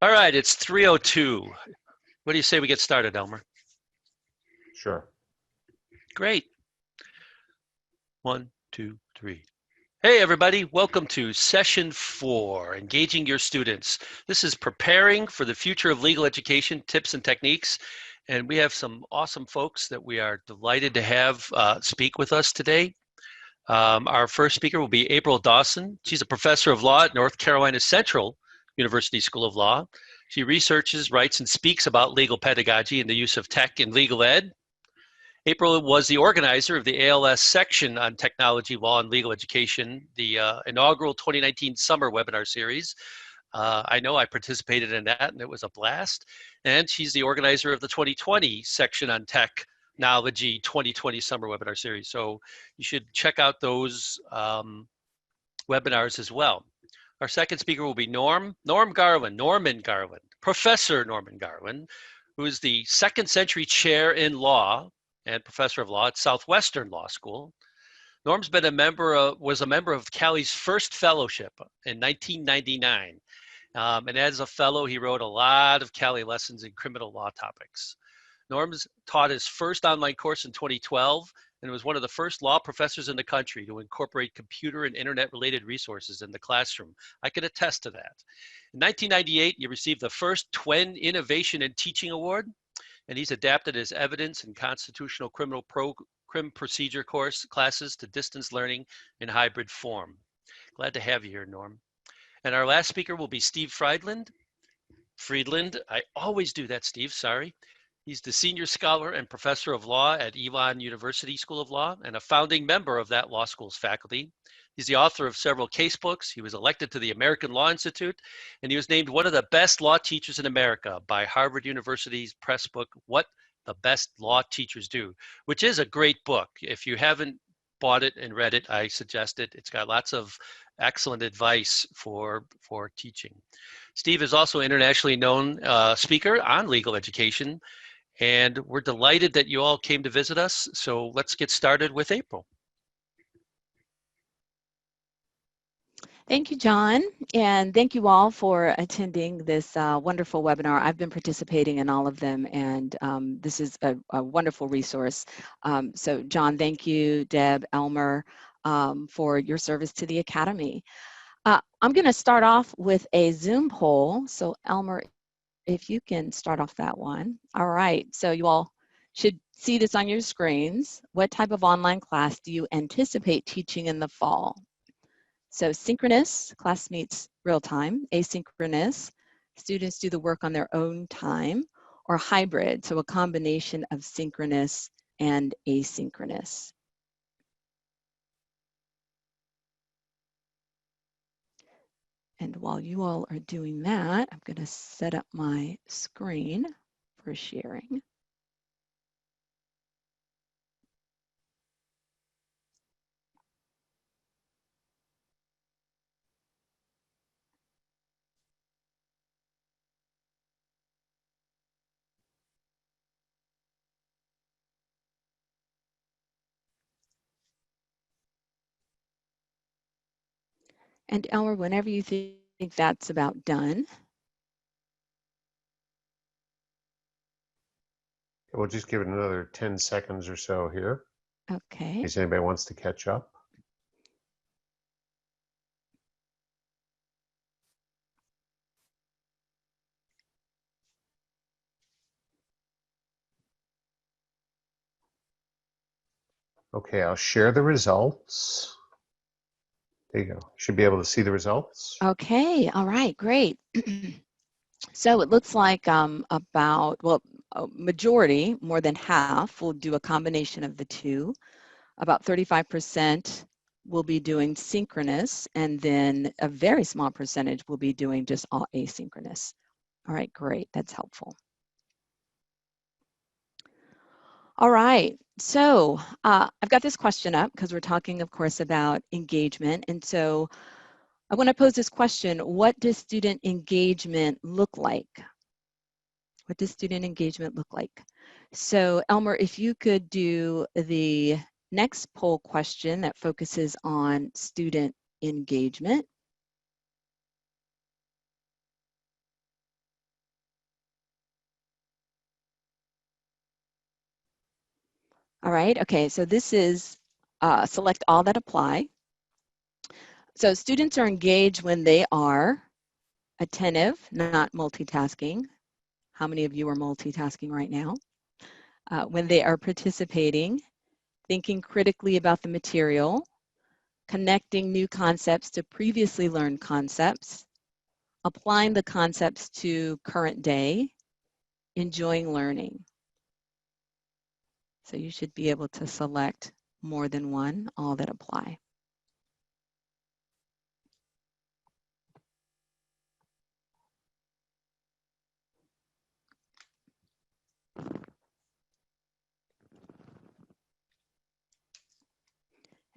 All right, it's 3:02. What do you say we get started, Elmer? Sure. Great. 1, 2, 3. Hey, everybody. Welcome to Session 4, Engaging Your Students. This is Preparing for the Future of Legal Education, Tips and Techniques. And we have some awesome folks that we are delighted to have speak with us today. Our first speaker will be April Dawson. She's a professor of law at North Carolina Central University School of Law. She researches, writes, and speaks about legal pedagogy and the use of tech in legal ed. April was the organizer of the ALS section on technology, law, and legal education, the inaugural 2019 summer webinar series. I know I participated in that, and it was a blast. And she's the organizer of the 2020 section on technology 2020 summer webinar series. So you should check out those webinars as well. Our second speaker will be Norman Garland, Professor Norman Garland, who is the second century chair in law and professor of law at Southwestern Law School. Norm's been was a member of CALI's first fellowship in 1999. And as a fellow, he wrote a lot of CALI lessons in criminal law topics. Norm's taught his first online course in 2012 and was one of the first law professors in the country to incorporate computer and internet-related resources in the classroom. I can attest to that. In 1998, he received the first Twen Innovation in Teaching Award, and he's adapted his evidence and constitutional criminal crim procedure classes to distance learning in hybrid form. Glad to have you here, Norm. And our last speaker will be Steve Friedland. I always do that, Steve, sorry. He's the senior scholar and professor of law at Elon University School of Law and a founding member of that law school's faculty. He's the author of several case books. He was elected to the American Law Institute, and he was named one of the best law teachers in America by Harvard University's press book, What the Best Law Teachers Do, which is a great book. If you haven't bought it and read it, I suggest it. It's got lots of excellent advice for teaching. Steve is also an internationally known speaker on legal education, and we're delighted that you all came to visit us. So let's get started with April. Thank you, John, and thank you all for attending this wonderful webinar. I've been participating in all of them, and this is a wonderful resource. So John, thank you, Deb, Elmer, for your service to the Academy. I'm going to start off with a Zoom poll. So Elmer, if you can start off that one. All right, so you all should see this on your screens. What type of online class do you anticipate teaching in the fall? So synchronous, class meets real time. Asynchronous, students do the work on their own time. Or hybrid, so a combination of synchronous and asynchronous. And while you all are doing that, I'm going to set up my screen for sharing. And Elmer, whenever you think that's about done. We'll just give it another 10 seconds or so here. Okay. In case anybody wants to catch up. Okay, I'll share the results. There you go. You should be able to see the results. Okay, all right, great. So it looks like about, well, a majority, more than half, will do a combination of the two. About 35% will be doing synchronous, and then a very small percentage will be doing just all asynchronous. All right, great, that's helpful. All right, so I've got this question up because we're talking, of course, about engagement. And so I want to pose this question: what does student engagement look like? What does student engagement look like? So Elmer, if you could do the next poll question that focuses on student engagement. All right, okay, so this is select all that apply. So students are engaged when they are attentive, not multitasking. How many of you are multitasking right now? When they are participating, thinking critically about the material, connecting new concepts to previously learned concepts, applying the concepts to current day, enjoying learning. So you should be able to select more than one, all that apply.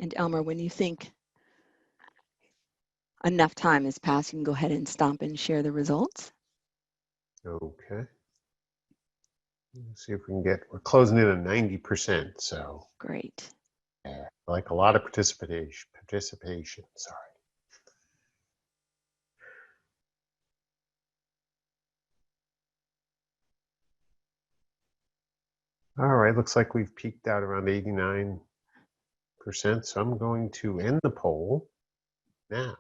And Elmer, when you think enough time has passed, you can go ahead and stop and share the results. Okay. Let's see if we can get, we're closing in on 90%, so. Great. Yeah, like a lot of participation, sorry. All right, looks like we've peaked out around 89%, so I'm going to end the poll now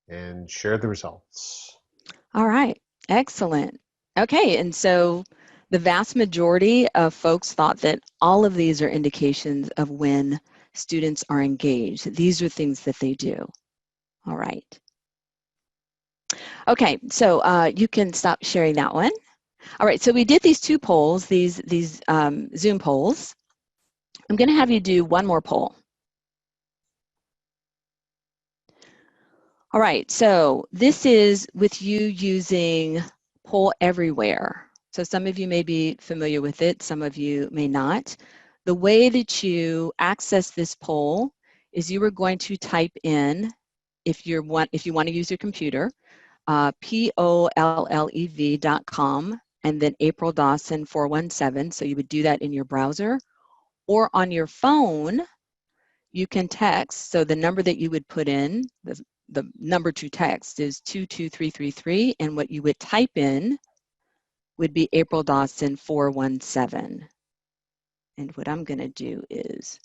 and share the results. All right, excellent. Okay, and so the vast majority of folks thought that all of these are indications of when students are engaged. These are things that they do. All right. Okay, so you can stop sharing that one. All right, so we did these two polls, these Zoom polls. I'm going to have you do one more poll. All right, so this is with you using Poll Everywhere. So some of you may be familiar with it, some of you may not. The way that you access this poll is you are going to type in, if you want to use your computer, pollev.com and then April Dawson 417. So you would do that in your browser, or on your phone, you can text. So the number that you would put in, the number to text is 22333, and what you would type in would be April Dawson 417. And what I'm going to do is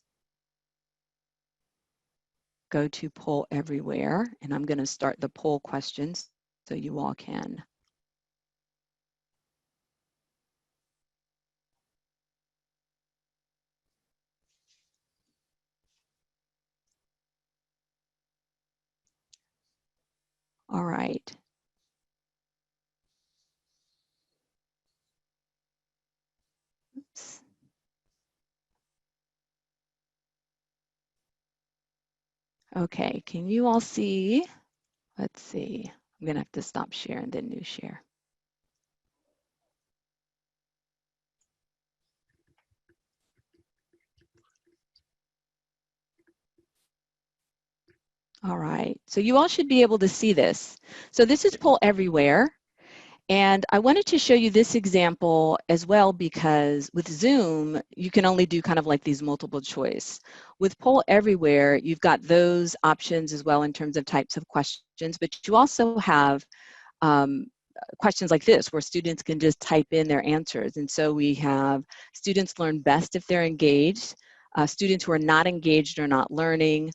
go to Poll Everywhere, and I'm going to start the poll questions so you all can. All right. Oops. Okay, can you all see? Let's see. I'm going to have to stop share and then new share. All right, so you all should be able to see this. So this is Poll Everywhere. And I wanted to show you this example as well, because with Zoom, you can only do kind of like these multiple choice. With Poll Everywhere, you've got those options as well in terms of types of questions, but you also have questions like this where students can just type in their answers. And so we have students learn best if they're engaged, students who are not engaged or not learning.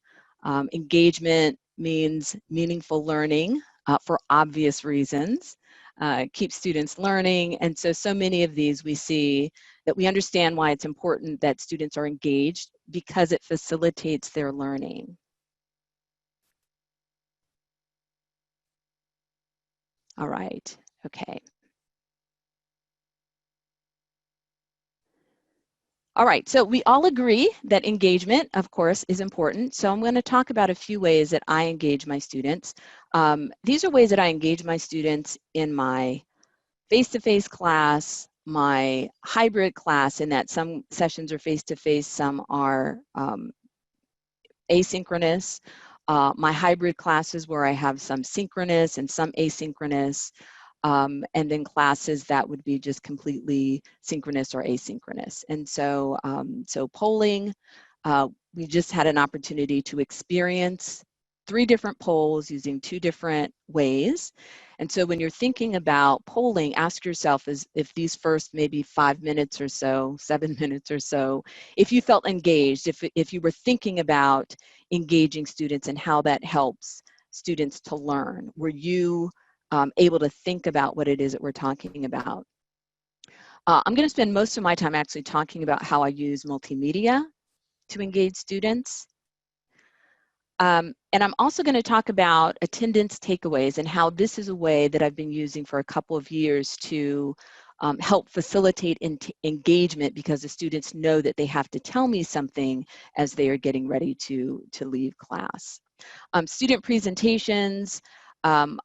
Engagement means meaningful learning for obvious reasons. Keep students learning. And so many of these we see that we understand why it's important that students are engaged, because it facilitates their learning. All right, okay. All right, so we all agree that engagement, of course, is important. So I'm going to talk about a few ways that I engage my students. These are ways that I engage my students in my face-to-face class, my hybrid class, in that some sessions are face-to-face, some are asynchronous. My hybrid classes where I have some synchronous and some asynchronous. And then classes that would be just completely synchronous or asynchronous. And so, so polling, we just had an opportunity to experience 3 different polls using 2 different ways. And so when you're thinking about polling, ask yourself if these first maybe 5 minutes or so, 7 minutes or so, if you felt engaged, if you were thinking about engaging students and how that helps students to learn. Were you able to think about what it is that we're talking about? I'm going to spend most of my time actually talking about how I use multimedia to engage students. And I'm also going to talk about attendance takeaways and how this is a way that I've been using for a couple of years to help facilitate engagement, because the students know that they have to tell me something as they are getting ready to leave class. Student presentations. I'm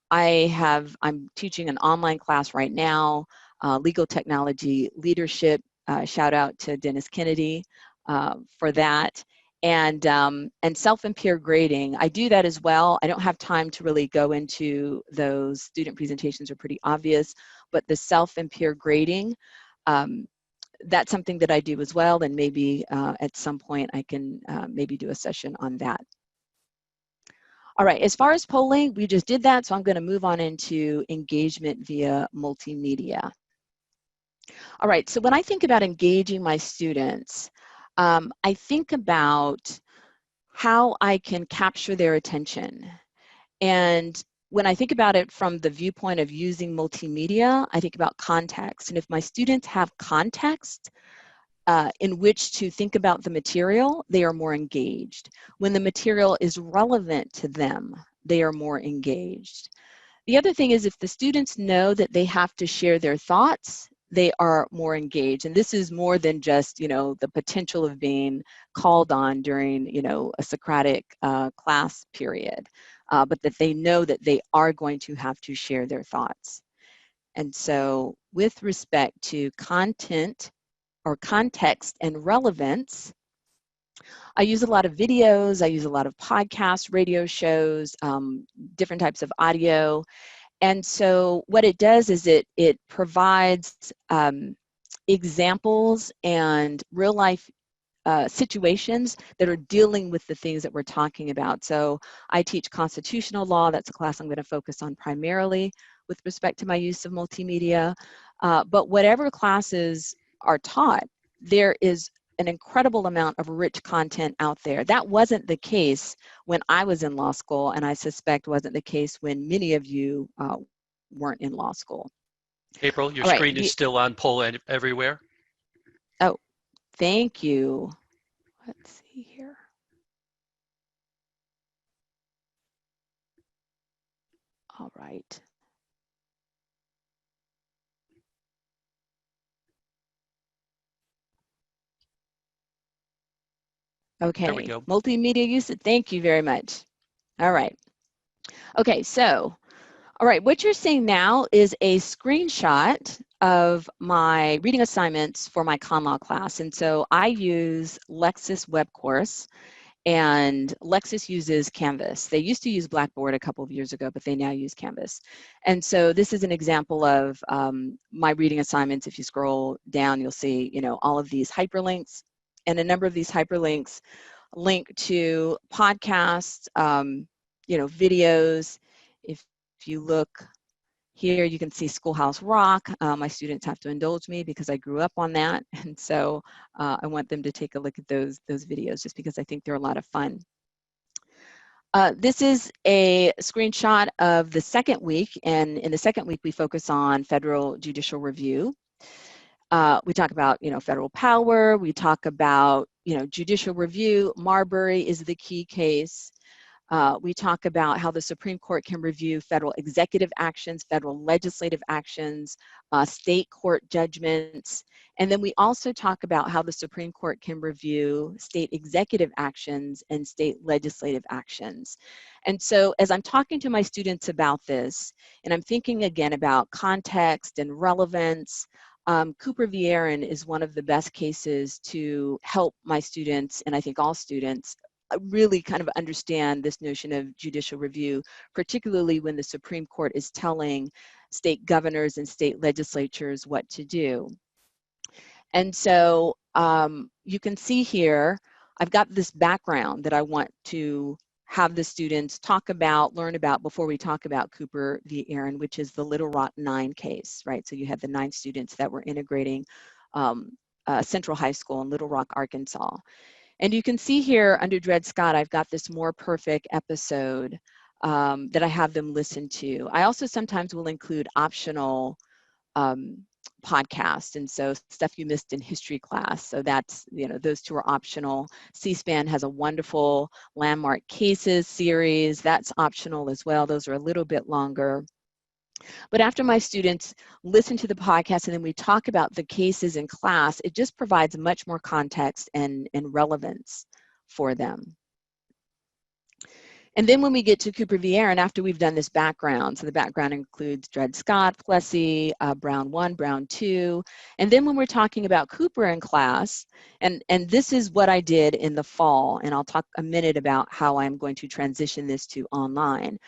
teaching an online class right now, legal technology leadership. Shout out to Dennis Kennedy for that. And self and peer grading. I do that as well. I don't have time to really go into those. Student presentations are pretty obvious, but the self and peer grading, that's something that I do as well, and maybe at some point I can maybe do a session on that. All right, as far as polling, we just did that, so I'm going to move on into engagement via multimedia. All right, so when I think about engaging my students, I think about how I can capture their attention. And when I think about it from the viewpoint of using multimedia, I think about context. And if my students have context in which to think about the material, they are more engaged. When the material is relevant to them, they are more engaged. The other thing is, if the students know that they have to share their thoughts, they are more engaged. And this is more than just, the potential of being called on during, a Socratic class period, but that they know that they are going to have to share their thoughts. And so with respect to content or context and relevance, I use a lot of videos, I use a lot of podcasts, radio shows, different types of audio. And so what it does is it provides examples and real life situations that are dealing with the things that we're talking about. So I teach constitutional law. That's a class I'm going to focus on primarily with respect to my use of multimedia. But whatever classes are taught, there is an incredible amount of rich content out there. That wasn't the case when I was in law school, and I suspect wasn't the case when many of you weren't in law school. April, your All right. screen is still on poll everywhere. Oh, thank you. Let's see here. All right. Okay. There we go. Multimedia usage. Thank you very much. All right. Okay, so, all right, what you're seeing now is a screenshot of my reading assignments for my con law class. And so I use Lexis Web Course, and Lexis uses Canvas. They used to use Blackboard a couple of years ago, but they now use Canvas. And so this is an example of my reading assignments. If you scroll down, you'll see, all of these hyperlinks, and a number of these hyperlinks link to podcasts, videos. If you look here, you can see Schoolhouse Rock. My students have to indulge me because I grew up on that. And so I want them to take a look at those videos just because I think they're a lot of fun. This is a screenshot of the second week. And in the second week, we focus on federal judicial review. We talk about, federal power. We talk about, judicial review. Marbury is the key case. We talk about how the Supreme Court can review federal executive actions, federal legislative actions, state court judgments. And then we also talk about how the Supreme Court can review state executive actions and state legislative actions. And so as I'm talking to my students about this, and I'm thinking again about context and relevance, Cooper v. Aaron is one of the best cases to help my students, and I think all students, really kind of understand this notion of judicial review, particularly when the Supreme Court is telling state governors and state legislatures what to do. And so you can see here, I've got this background that I want to have the students talk about, learn about before we talk about Cooper v. Aaron, which is the Little Rock 9 case, right? So you had the 9 students that were integrating Central High School in Little Rock, Arkansas. And you can see here under Dred Scott, I've got this More Perfect episode that I have them listen to. I also sometimes will include optional podcast, and so stuff you missed in history class. So that's, you know, those two are optional. C-SPAN has a wonderful landmark cases series that's optional as well. Those are a little bit longer. But after my students listen to the podcast and then we talk about the cases in class, it just provides much more context and relevance for them. And then when we get to Cooper v. Aaron, after we've done this background, so the background includes Dred Scott, Plessy, Brown 1, Brown 2. And then when we're talking about Cooper in class, and this is what I did in the fall, and I'll talk a minute about how I'm going to transition this to online.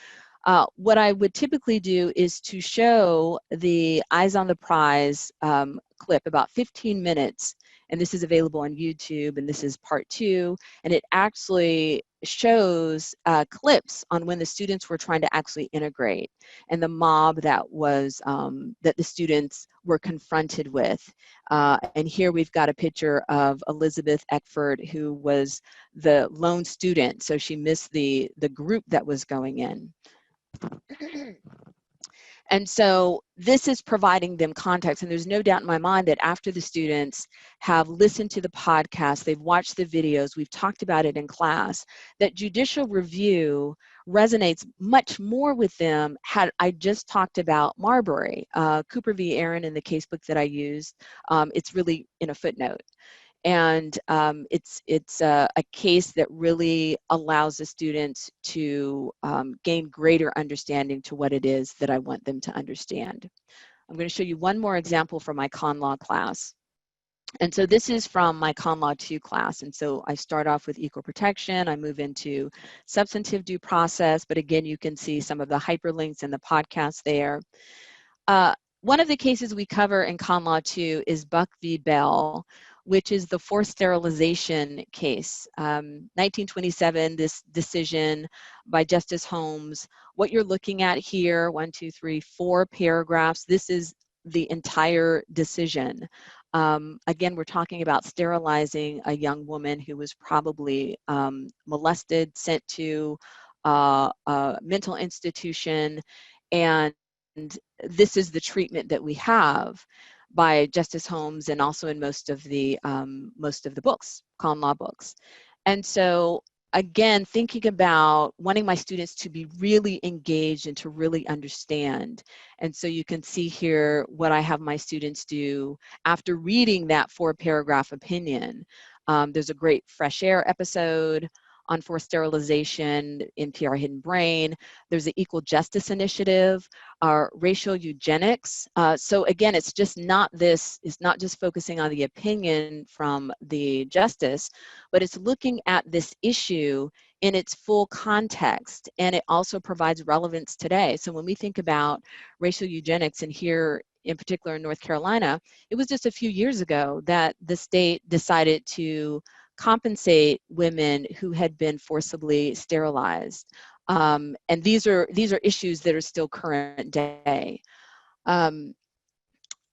What I would typically do is to show the Eyes on the Prize clip, about 15 minutes, and this is available on YouTube, and this is part 2, and it actually shows clips on when the students were trying to actually integrate and the mob that was that the students were confronted with. And here we've got a picture of Elizabeth Eckford, who was the lone student, so she missed the group that was going in. And so this is providing them context, and there's no doubt in my mind that after the students have listened to the podcast, they've watched the videos, we've talked about it in class, that judicial review resonates much more with them had I just talked about Marbury. Cooper v. Aaron in the casebook that I used, it's really in a footnote. And it's a case that really allows the students to gain greater understanding to what it is that I want them to understand. I'm going to show you one more example from my Con Law class. And so this is from my Con Law 2 class. And so I start off with equal protection, I move into substantive due process, but again, you can see some of the hyperlinks in the podcast there. One of the cases we cover in Con Law 2 is Buck v. Bell, which is the forced sterilization case. 1927, this decision by Justice Holmes. What you're looking at here, 1, 2, 3, 4 paragraphs, this is the entire decision. Again, we're talking about sterilizing a young woman who was probably molested, sent to a mental institution, and this is the treatment that we have by Justice Holmes and also in most of the books, Con Law books. And so again, thinking about wanting my students to be really engaged and to really understand. And so you can see here what I have my students do after reading that 4-paragraph opinion. There's a great Fresh Air episode on forced sterilization, NPR Hidden Brain. There's the Equal Justice Initiative, racial eugenics. So again, it's not just focusing on the opinion from the justice, but it's looking at this issue in its full context, and it also provides relevance today. So when we think about racial eugenics, and here in particular in North Carolina, it was just a few years ago that the state decided to compensate women who had been forcibly sterilized. And these are issues that are still current day.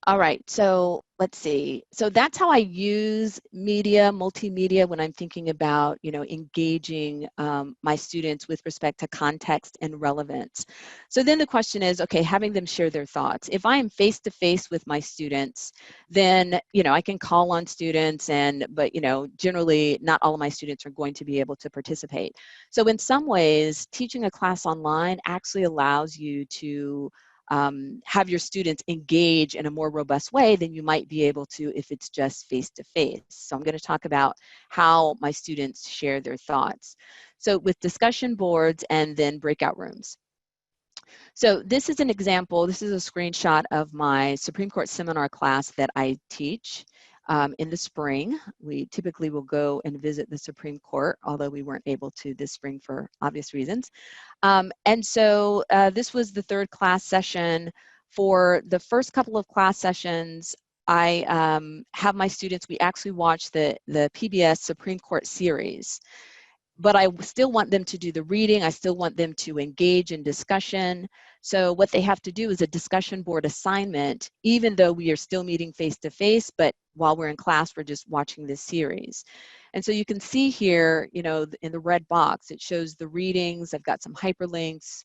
All right, so let's see. So that's how I use media, multimedia, when I'm thinking about, engaging my students with respect to context and relevance. So then the question is, okay, having them share their thoughts. If I am face-to-face with my students, then, I can call on students, but generally not all of my students are going to be able to participate. So in some ways, teaching a class online actually allows you to have your students engage in a more robust way than you might be able to if it's just face-to-face. So I'm going to talk about how my students share their thoughts. So with discussion boards and then breakout rooms. So this is an example, this is a screenshot of my Supreme Court seminar class that I teach in the spring. We typically will go and visit the Supreme Court, although we weren't able to this spring for obvious reasons. And so this was the 3rd class session. For the first couple of class sessions, I have my students, we actually watch the PBS Supreme Court series. but I still want them to do the reading. I still want them to engage in discussion. So what they have to do is a discussion board assignment, even though we are still meeting face-to-face, but while we're in class, we're just watching this series. And so you can see here, you know, in the red box, it shows the readings. I've got some hyperlinks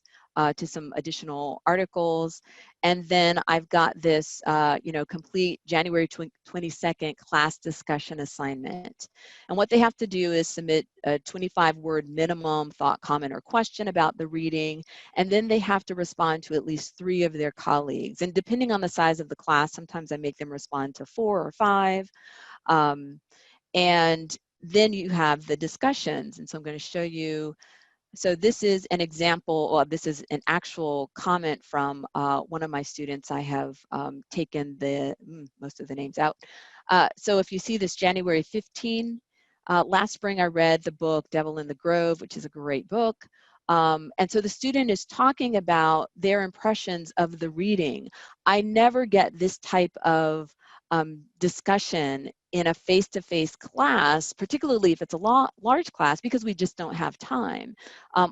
to some additional articles. And then I've got this, you know, complete January 22nd class discussion assignment. And what they have to do is submit a 25-word minimum thought, comment, or question about the reading. And then they have to respond to at least 3 of their colleagues. And depending on the size of the class, sometimes I make them respond to 4 or 5. And then you have the discussions. And so I'm going to show you. So this is an example, or this is an actual comment from one of my students. I have taken the most of the names out. So if you see this January 15, last spring I read the book Devil in the Grove, which is a great book. And so the student is talking about their impressions of the reading. I never get this type of discussion in a face-to-face class, particularly if it's a large class, because we just don't have time.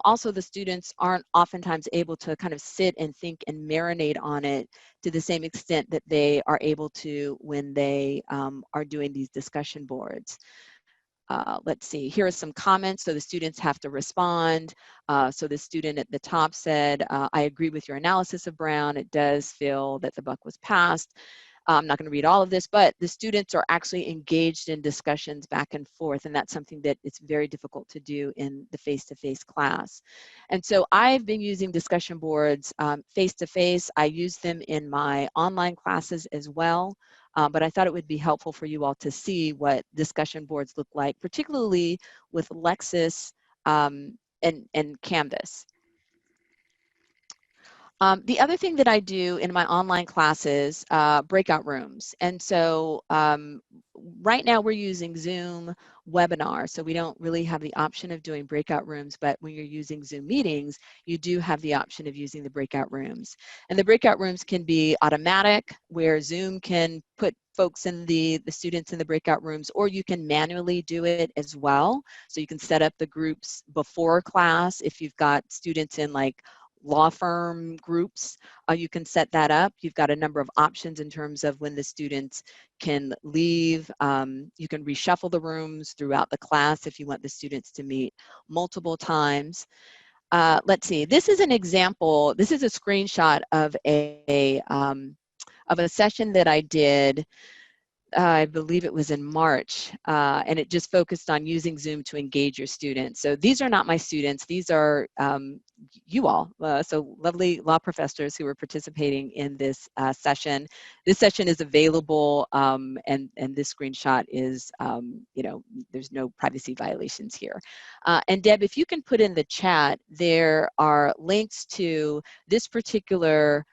Also, the students aren't oftentimes able to kind of sit and think and marinate on it to the same extent that they are able to when they are doing these discussion boards. Let's see, here are some comments. So the students have to respond. So the student at the top said, I agree with your analysis of Brown. It does feel that the buck was passed. I'm not going to read all of this, but the students are actually engaged in discussions back and forth, and that's something that it's very difficult to do in the face-to-face class. And so I've been using discussion boards face-to-face. I use them in my online classes as well, but I thought it would be helpful for you all to see what discussion boards look like, particularly with Lexis and Canvas. The other thing that I do in my online classes, breakout rooms. And so right now we're using Zoom webinar, so we don't really have the option of doing breakout rooms, but when you're using Zoom meetings, you do have the option of using the breakout rooms. And the breakout rooms can be automatic, where Zoom can put folks in the students in the breakout rooms, or you can manually do it as well. So you can set up the groups before class. If you've got students in like law firm groups, you can set that up. You've got a number of options in terms of when the students can leave. You can reshuffle the rooms throughout the class if you want the students to meet multiple times. Let's see, this is an example. This is a screenshot of a session that I did. I believe it was in March, and it just focused on using Zoom to engage your students. So these are not my students, these are you all, so lovely law professors who are participating in this session. This session is available, and this screenshot is, you know, there's no privacy violations here. And Deb, if you can put in the chat, there are links to this particular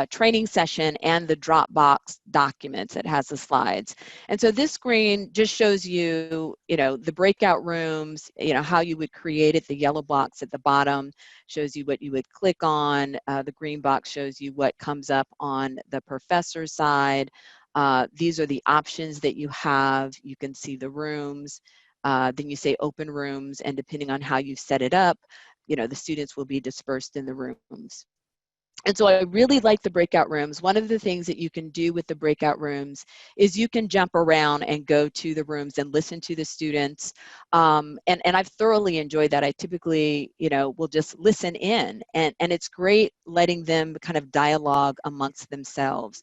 training session and the Dropbox documents that has the slides. And so this screen just shows you, you know, the breakout rooms, you know, how you would create it. The yellow box at the bottom shows you what you would click on. The green box shows you what comes up on the professor side. These are the options that you have. You can see the rooms. Then you say open rooms, and depending on how you set it up, you know, the students will be dispersed in the rooms. And so I really like the breakout rooms. One of the things that you can do with the breakout rooms is you can jump around and go to the rooms and listen to the students. And I've thoroughly enjoyed that. I typically, you know, will just listen in, and it's great letting them kind of dialogue amongst themselves.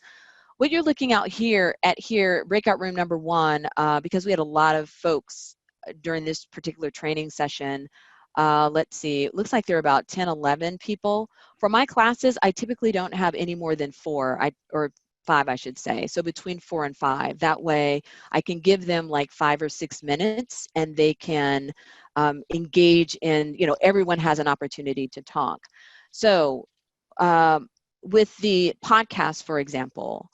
What you're looking at here, breakout room number 1, because we had a lot of folks during this particular training session. Let's see, it looks like there are about 10, 11 people. For my classes, I typically don't have any more than 4, or 5, I should say. So between 4 and 5. That way I can give them like 5 or 6 minutes, and they can engage in, you know, everyone has an opportunity to talk. So with the podcast, for example,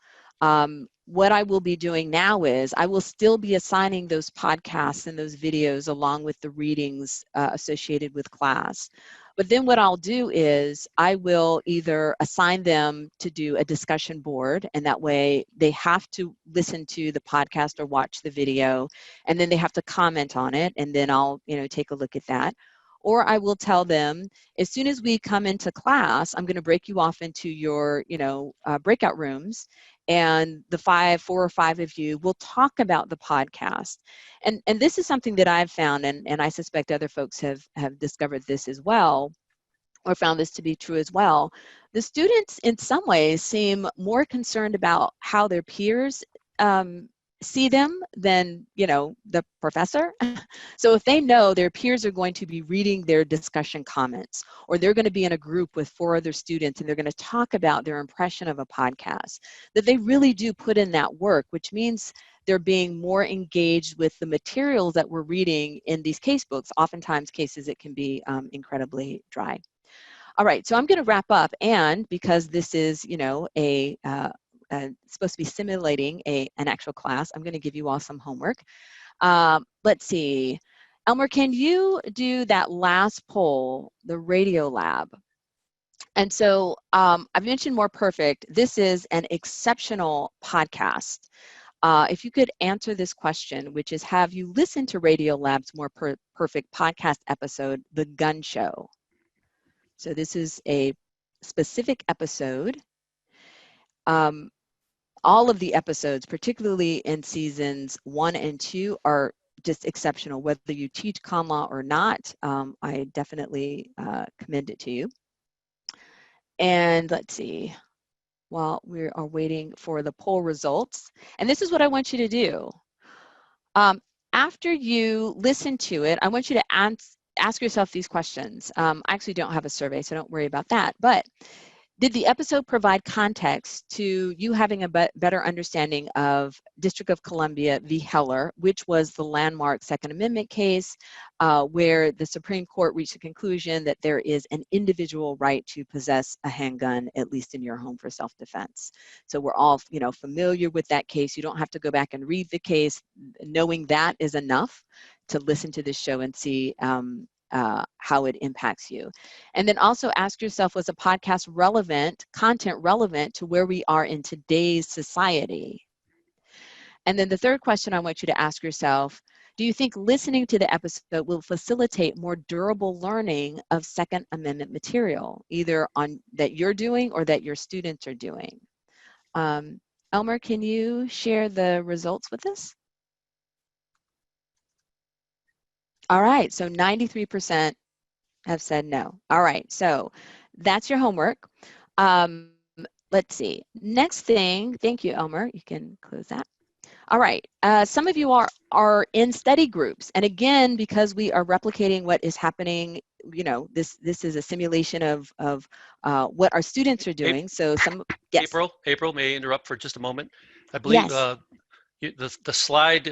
what I will be doing now is I will still be assigning those podcasts and those videos along with the readings associated with class. But then what I'll do is I will either assign them to do a discussion board, and that way they have to listen to the podcast or watch the video, and then they have to comment on it, and then I'll, take a look at that. Or I will tell them, as soon as we come into class, I'm going to break you off into your, breakout rooms, and the 4 or 5 of you will talk about the podcast. And this is something that I've found, and I suspect other folks have discovered this as well, or found this to be true as well. The students in some ways seem more concerned about how their peers see them than, the professor. So if they know their peers are going to be reading their discussion comments, or they're going to be in a group with 4 other students and they're going to talk about their impression of a podcast, that they really do put in that work, which means they're being more engaged with the materials that we're reading in these casebooks. Oftentimes cases, it can be incredibly dry. All right, so I'm going to wrap up, and because this is, supposed to be simulating an actual class, I'm going to give you all some homework. Let's see. Elmer, can you do that last poll, the radio lab? And so I've mentioned More Perfect. This is an exceptional podcast. If you could answer this question, which is, have you listened to Radio Lab's More Perfect podcast episode, The Gun Show? So this is a specific episode. All of the episodes, particularly in seasons 1 and 2, are just exceptional. Whether you teach con law or not, I definitely commend it to you. And let's see, while we are waiting for the poll results, and this is what I want you to do. After you listen to it, I want you to ask yourself these questions. I actually don't have a survey, so don't worry about that. But did the episode provide context to you having a better understanding of District of Columbia v. Heller, which was the landmark Second Amendment case where the Supreme Court reached a conclusion that there is an individual right to possess a handgun, at least in your home, for self-defense? So we're all, familiar with that case. You don't have to go back and read the case. Knowing that is enough to listen to this show and see how it impacts you. And then also ask yourself, was a podcast content relevant to where we are in today's society? And then the third question I want you to ask yourself, do you think listening to the episode will facilitate more durable learning of Second Amendment material, either that you're doing or that your students are doing? Elmer, can you share the results with us? All right, so 93% have said no. All right, so that's your homework. Let's see. Next thing, thank you, Elmer. You can close that. All right, some of you are in study groups. And again, because we are replicating what is happening, this is a simulation of what our students are doing. So yes. April, may I interrupt for just a moment? I believe yes. The slide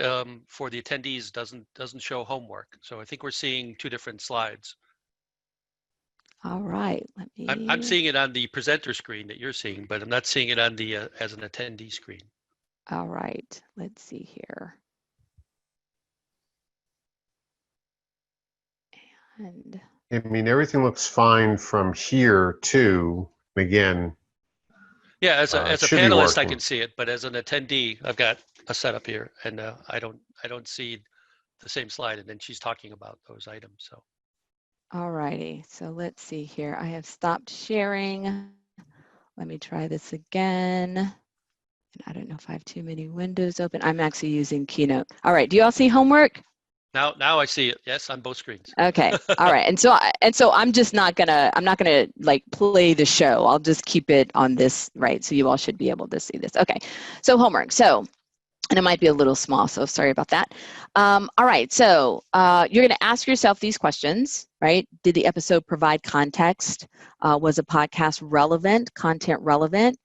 for the attendees doesn't show homework, so I think we're seeing 2 different slides. All right, let me. I'm seeing it on the presenter screen that you're seeing, but I'm not seeing it on the as an attendee screen. All right, let's see here. And I mean, everything looks fine from here too. Again. Yeah, as a panelist, I can see it, but as an attendee, I've got a setup here, and I don't see the same slide, and then she's talking about those items. So. All righty, so let's see here. I have stopped sharing. Let me try this again. And I don't know if I have too many windows open. I'm actually using Keynote. All right, do you all see homework? Now I see it. Yes, on both screens. Okay. All right. And so I'm just not gonna like play the show. I'll just keep it on this, right? So you all should be able to see this. Okay. So homework. And it might be a little small, so sorry about that. All right. So you're gonna ask yourself these questions, right? Did the episode provide context? Was a podcast relevant, content relevant?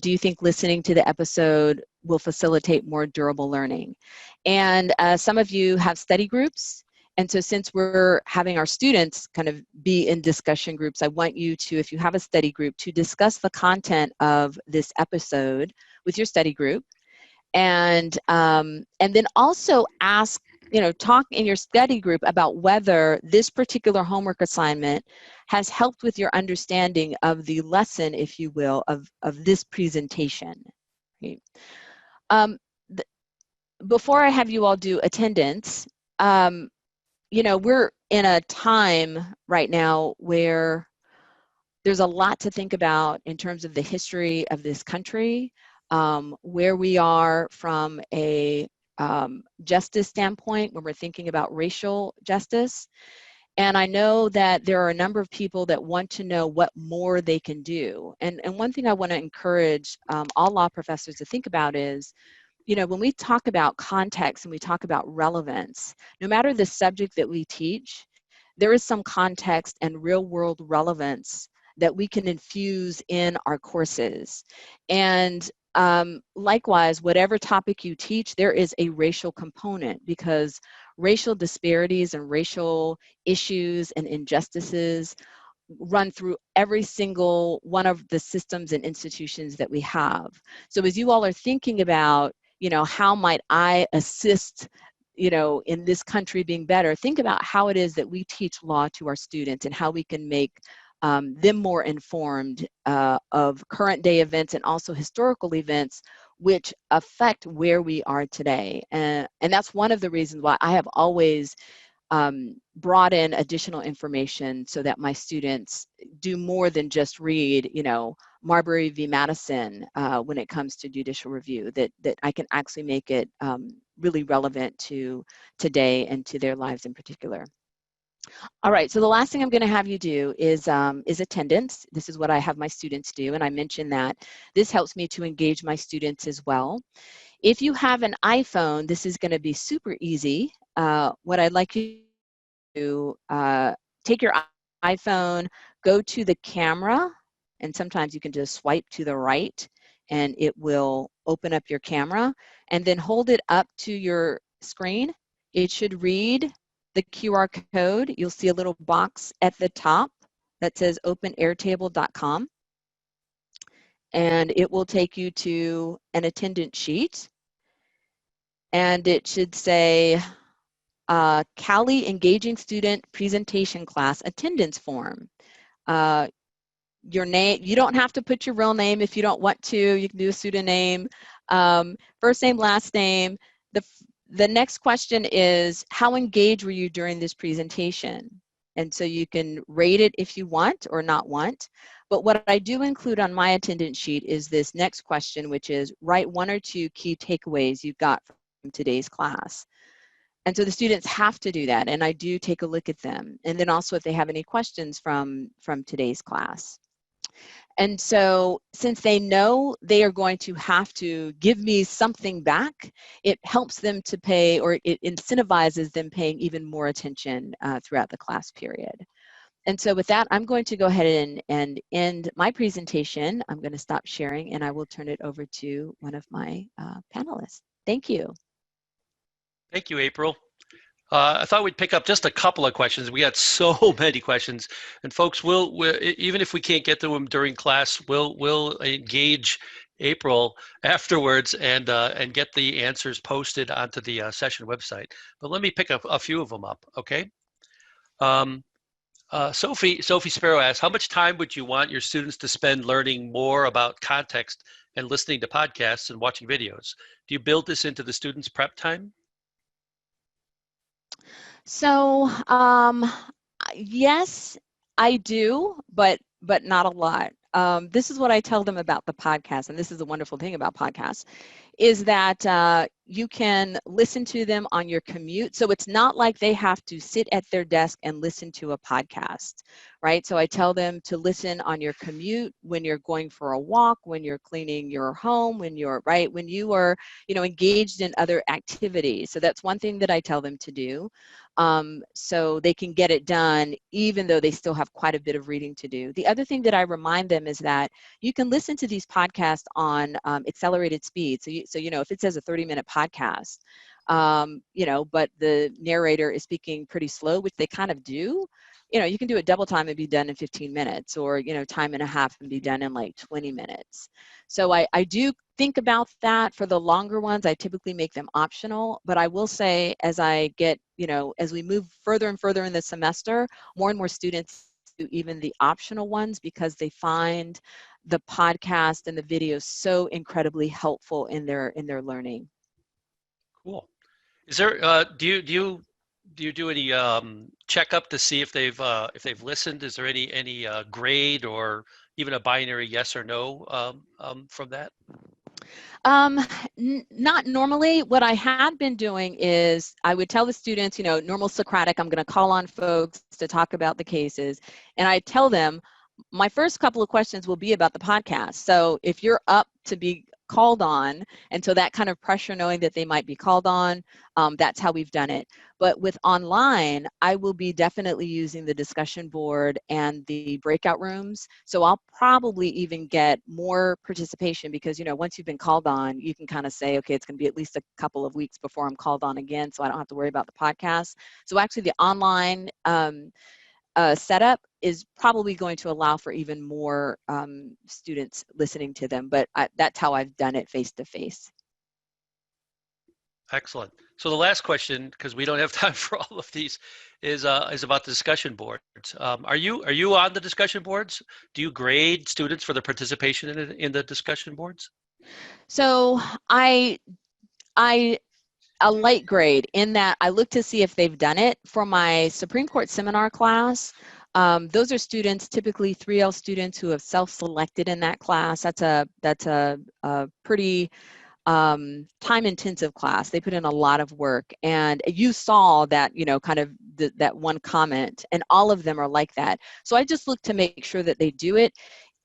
Do you think listening to the episode will facilitate more durable learning? And some of you have study groups. And so since we're having our students kind of be in discussion groups, I want you to, if you have a study group, to discuss the content of this episode with your study group. And then also ask talk in your study group about whether this particular homework assignment has helped with your understanding of the lesson, if you will, of this presentation. Okay. Before I have you all do attendance, we're in a time right now where there's a lot to think about in terms of the history of this country, where we are from a justice standpoint when we're thinking about racial justice. And I know that there are a number of people that want to know what more they can do. And one thing I want to encourage all law professors to think about is, when we talk about context and we talk about relevance, no matter the subject that we teach, there is some context and real world relevance that we can infuse in our courses. And likewise, whatever topic you teach, there is a racial component, because racial disparities and racial issues and injustices run through every single one of the systems and institutions that we have. So as you all are thinking about, how might I assist, in this country being better, think about how it is that we teach law to our students and how we can make them more informed of current day events and also historical events which affect where we are today. And that's one of the reasons why I have always brought in additional information so that my students do more than just read, Marbury v. Madison when it comes to judicial review, that I can actually make it really relevant to today and to their lives in particular. All right, so the last thing I'm going to have you do is attendance. This is what I have my students do, and I mentioned that this helps me to engage my students as well. If you have an iPhone, this is going to be super easy. What I'd like you to take your iPhone, go to the camera, and sometimes you can just swipe to the right and it will open up your camera, and then hold it up to your screen. It should read the QR code. You'll see a little box at the top that says openairtable.com, and it will take you to an attendance sheet, and it should say CALI Engaging Student Presentation Class Attendance Form. Your name, you don't have to put your real name if you don't want to. You can do a pseudonym. First name, last name. The next question is, how engaged were you during this presentation? And so you can rate it if you want or not want. But what I do include on my attendance sheet is this next question, which is write 1 or 2 key takeaways you got from today's class. And so the students have to do that, and I do take a look at them. And then also if they have any questions from today's class. And so since they know they are going to have to give me something back, it helps them to pay, or it incentivizes them paying even more attention throughout the class period. And so with that, I'm going to go ahead and end my presentation. I'm going to stop sharing, and I will turn it over to one of my panelists. Thank you. Thank you, April. I thought we'd pick up just a couple of questions. We got so many questions, and folks, we'll even if we can't get to them during class, we'll engage April afterwards and get the answers posted onto the session website. But let me pick up a few of them up, okay? Sophie Sparrow asks, how much time would you want your students to spend learning more about context and listening to podcasts and watching videos? Do you build this into the students' prep time? So yes, I do, but not a lot. This is what I tell them about the podcast, and this is the wonderful thing about podcasts, is that you can listen to them on your commute. So it's not like they have to sit at their desk and listen to a podcast, right? So I tell them to listen on your commute, when you're going for a walk, when you're cleaning your home, when you're, right, when you are, engaged in other activities. So that's one thing that I tell them to do. So they can get it done even though they still have quite a bit of reading to do. The other thing that I remind them is that you can listen to these podcasts on accelerated speed. So if it says a 30-minute podcast, but the narrator is speaking pretty slow, which they kind of do, you can do it double time and be done in 15 minutes, or, time and a half and be done in like 20 minutes. So I do think about that. For the longer ones, I typically make them optional, but I will say, as I get, as we move further and further in the semester, more and more students do even the optional ones, because they find the podcast and the videos so incredibly helpful in their learning. Cool. Is there do you do any checkup to see if they've listened? Is there any grade or even a binary yes or no from that? Not normally. What I had been doing is I would tell the students, normal Socratic, I'm going to call on folks to talk about the cases. And I tell them, my first couple of questions will be about the podcast. So if you're up to be called on, and so that kind of pressure, knowing that they might be called on, that's how we've done it. But with online, I will be definitely using the discussion board and the breakout rooms. So I'll probably even get more participation, because, once you've been called on, you can kind of say, okay, it's going to be at least a couple of weeks before I'm called on again, so I don't have to worry about the podcast. So actually the online setup is probably going to allow for even more students listening to them, but that's how I've done it face to face. Excellent. So the last question, because we don't have time for all of these, is about the discussion boards. Are you on the discussion boards? Do you grade students for their participation in the discussion boards? So a light grade, in that I look to see if they've done it. For my Supreme Court seminar class, those are students, typically 3L students, who have self-selected in that class. That's a pretty time-intensive class. They put in a lot of work, and you saw that, kind of that one comment, and all of them are like that. So I just look to make sure that they do it.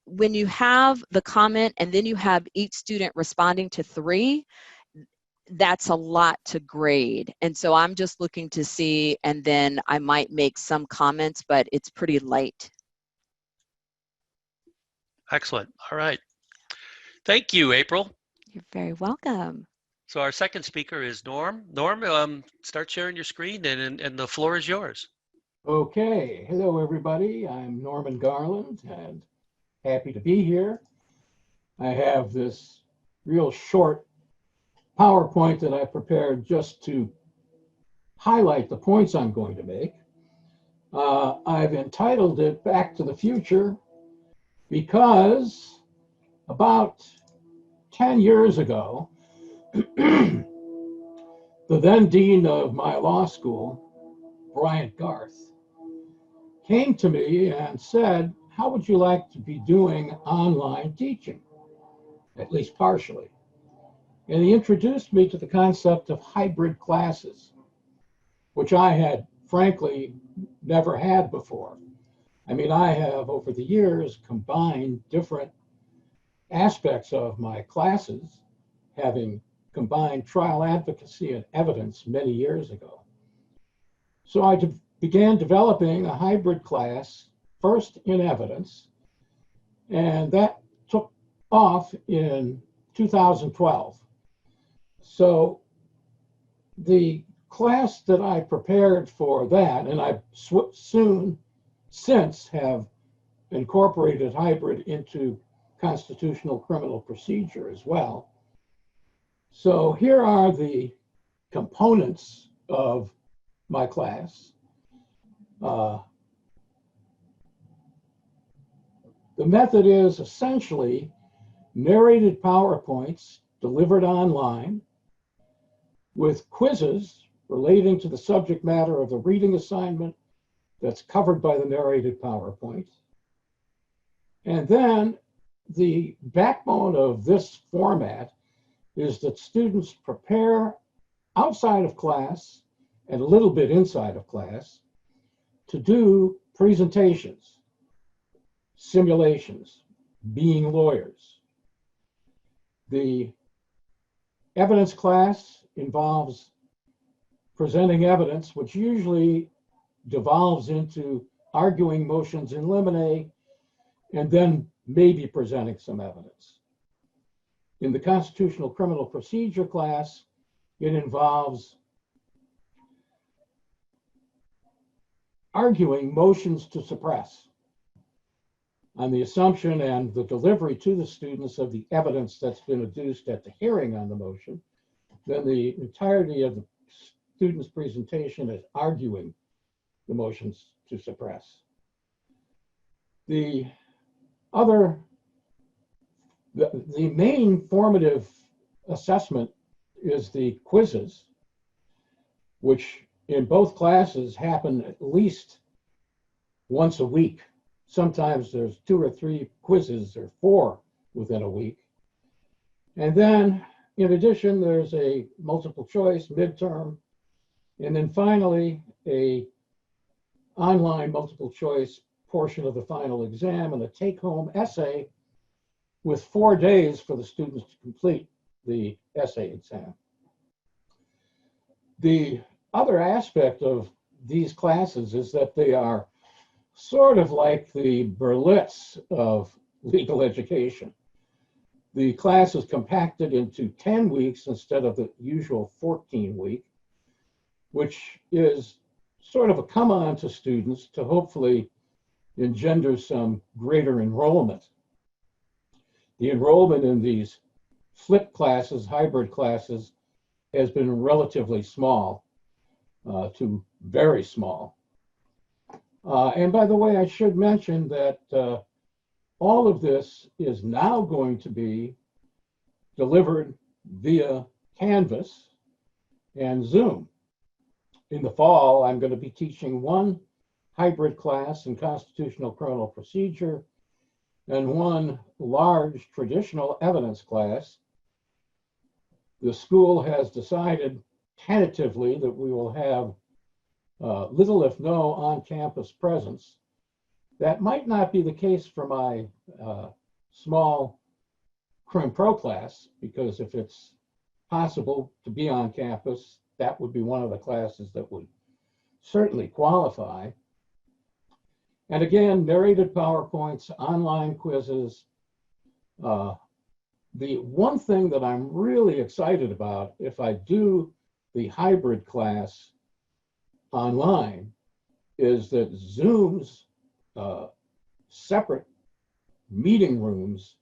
When you have the comment and then you have each student responding to 3, that's a lot to grade. And so I'm just looking to see, and then I might make some comments, but it's pretty light. Excellent. All right. Thank you, April. You're very welcome. So our second speaker is Norm. Norm, start sharing your screen, and the floor is yours. Okay, hello everybody. I'm Norman Garland and happy to be here. I have this real short PowerPoint that I prepared just to highlight the points I'm going to make. I've entitled it Back to the Future because about 10 years ago, the then dean of my law school, Bryant Garth, came to me and said, how would you like to be doing online teaching, at least partially? And he introduced me to the concept of hybrid classes, which I had frankly never had before. I mean, I have over the years combined different aspects of my classes, having combined trial advocacy and evidence many years ago. So I began developing a hybrid class, first in evidence, and that took off in 2012. So the class that I prepared for that, and I since have incorporated hybrid into constitutional criminal procedure as well. So here are the components of my class. The method is essentially narrated PowerPoints delivered online with quizzes relating to the subject matter of the reading assignment that's covered by the narrated PowerPoint. And then the backbone of this format is that students prepare outside of class and a little bit inside of class to do presentations, simulations, being lawyers. The evidence class involves presenting evidence, which usually devolves into arguing motions in limine and then maybe presenting some evidence. In the constitutional criminal procedure class, it involves arguing motions to suppress on the assumption and the delivery to the students of the evidence that's been adduced at the hearing on the motion, then the entirety of the student's presentation is arguing the motions to suppress. The main formative assessment is the quizzes, which in both classes happen at least once a week. Sometimes there's 2 or 3 quizzes or 4 within a week. And then in addition, there's a multiple choice midterm, and then finally a online multiple choice portion of the final exam and a take-home essay with 4 days for the students to complete the essay exam. The other aspect of these classes is that they are sort of like the Berlitz of legal education. The class is compacted into 10 weeks instead of the usual 14-week, which is sort of a come on to students to hopefully engender some greater enrollment. The enrollment in these flipped classes, hybrid classes, has been relatively small to very small. And by the way, I should mention that all of this is now going to be delivered via Canvas and Zoom. In the fall, I'm going to be teaching one hybrid class in constitutional criminal procedure and one large traditional evidence class. The school has decided tentatively that we will have little if no on-campus presence. That might not be the case for my small Crim Pro class, because if it's possible to be on campus, that would be one of the classes that would certainly qualify. And again, narrated PowerPoints, online quizzes. The one thing that I'm really excited about, if I do the hybrid class online, is that Zoom's separate meeting rooms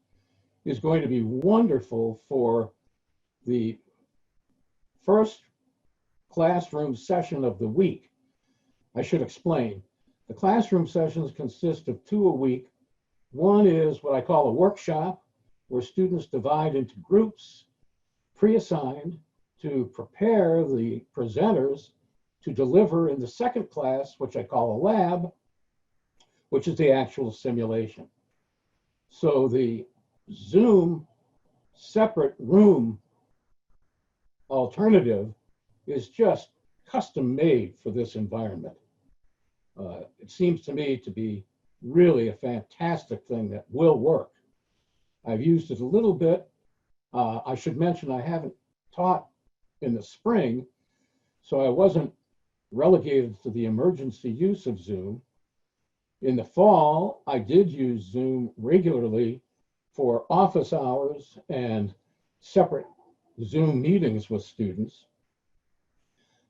is going to be wonderful for the first classroom session of the week. I should explain. The classroom sessions consist of 2 a week. One is what I call a workshop, where students divide into groups, pre-assigned, to prepare the presenters to deliver in the second class, which I call a lab, which is the actual simulation. So the Zoom separate room alternative is just custom made for this environment. It seems to me to be really a fantastic thing that will work. I've used it a little bit. I should mention I haven't taught in the spring, so I wasn't relegated to the emergency use of Zoom. In the fall, I did use Zoom regularly for office hours and separate Zoom meetings with students,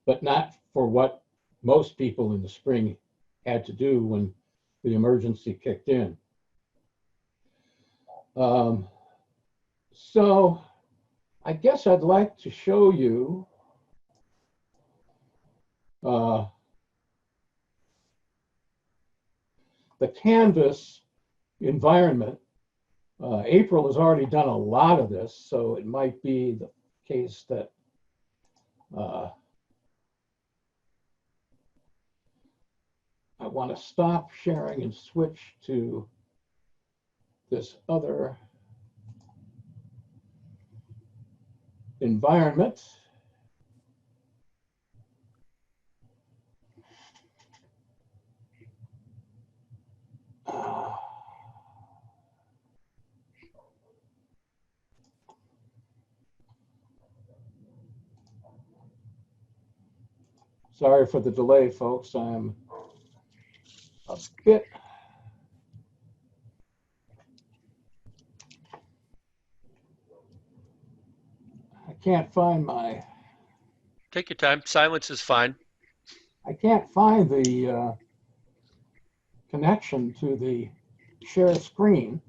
but not for what most people in the spring had to do when the emergency kicked in. So I guess I'd like to show you the Canvas environment. April has already done a lot of this, so it might be the case that I want to stop sharing and switch to this other environment. Sorry for the delay, folks. I'm a bit I can't find my. Take your time. Silence is fine. I can't find the connection to the share screen.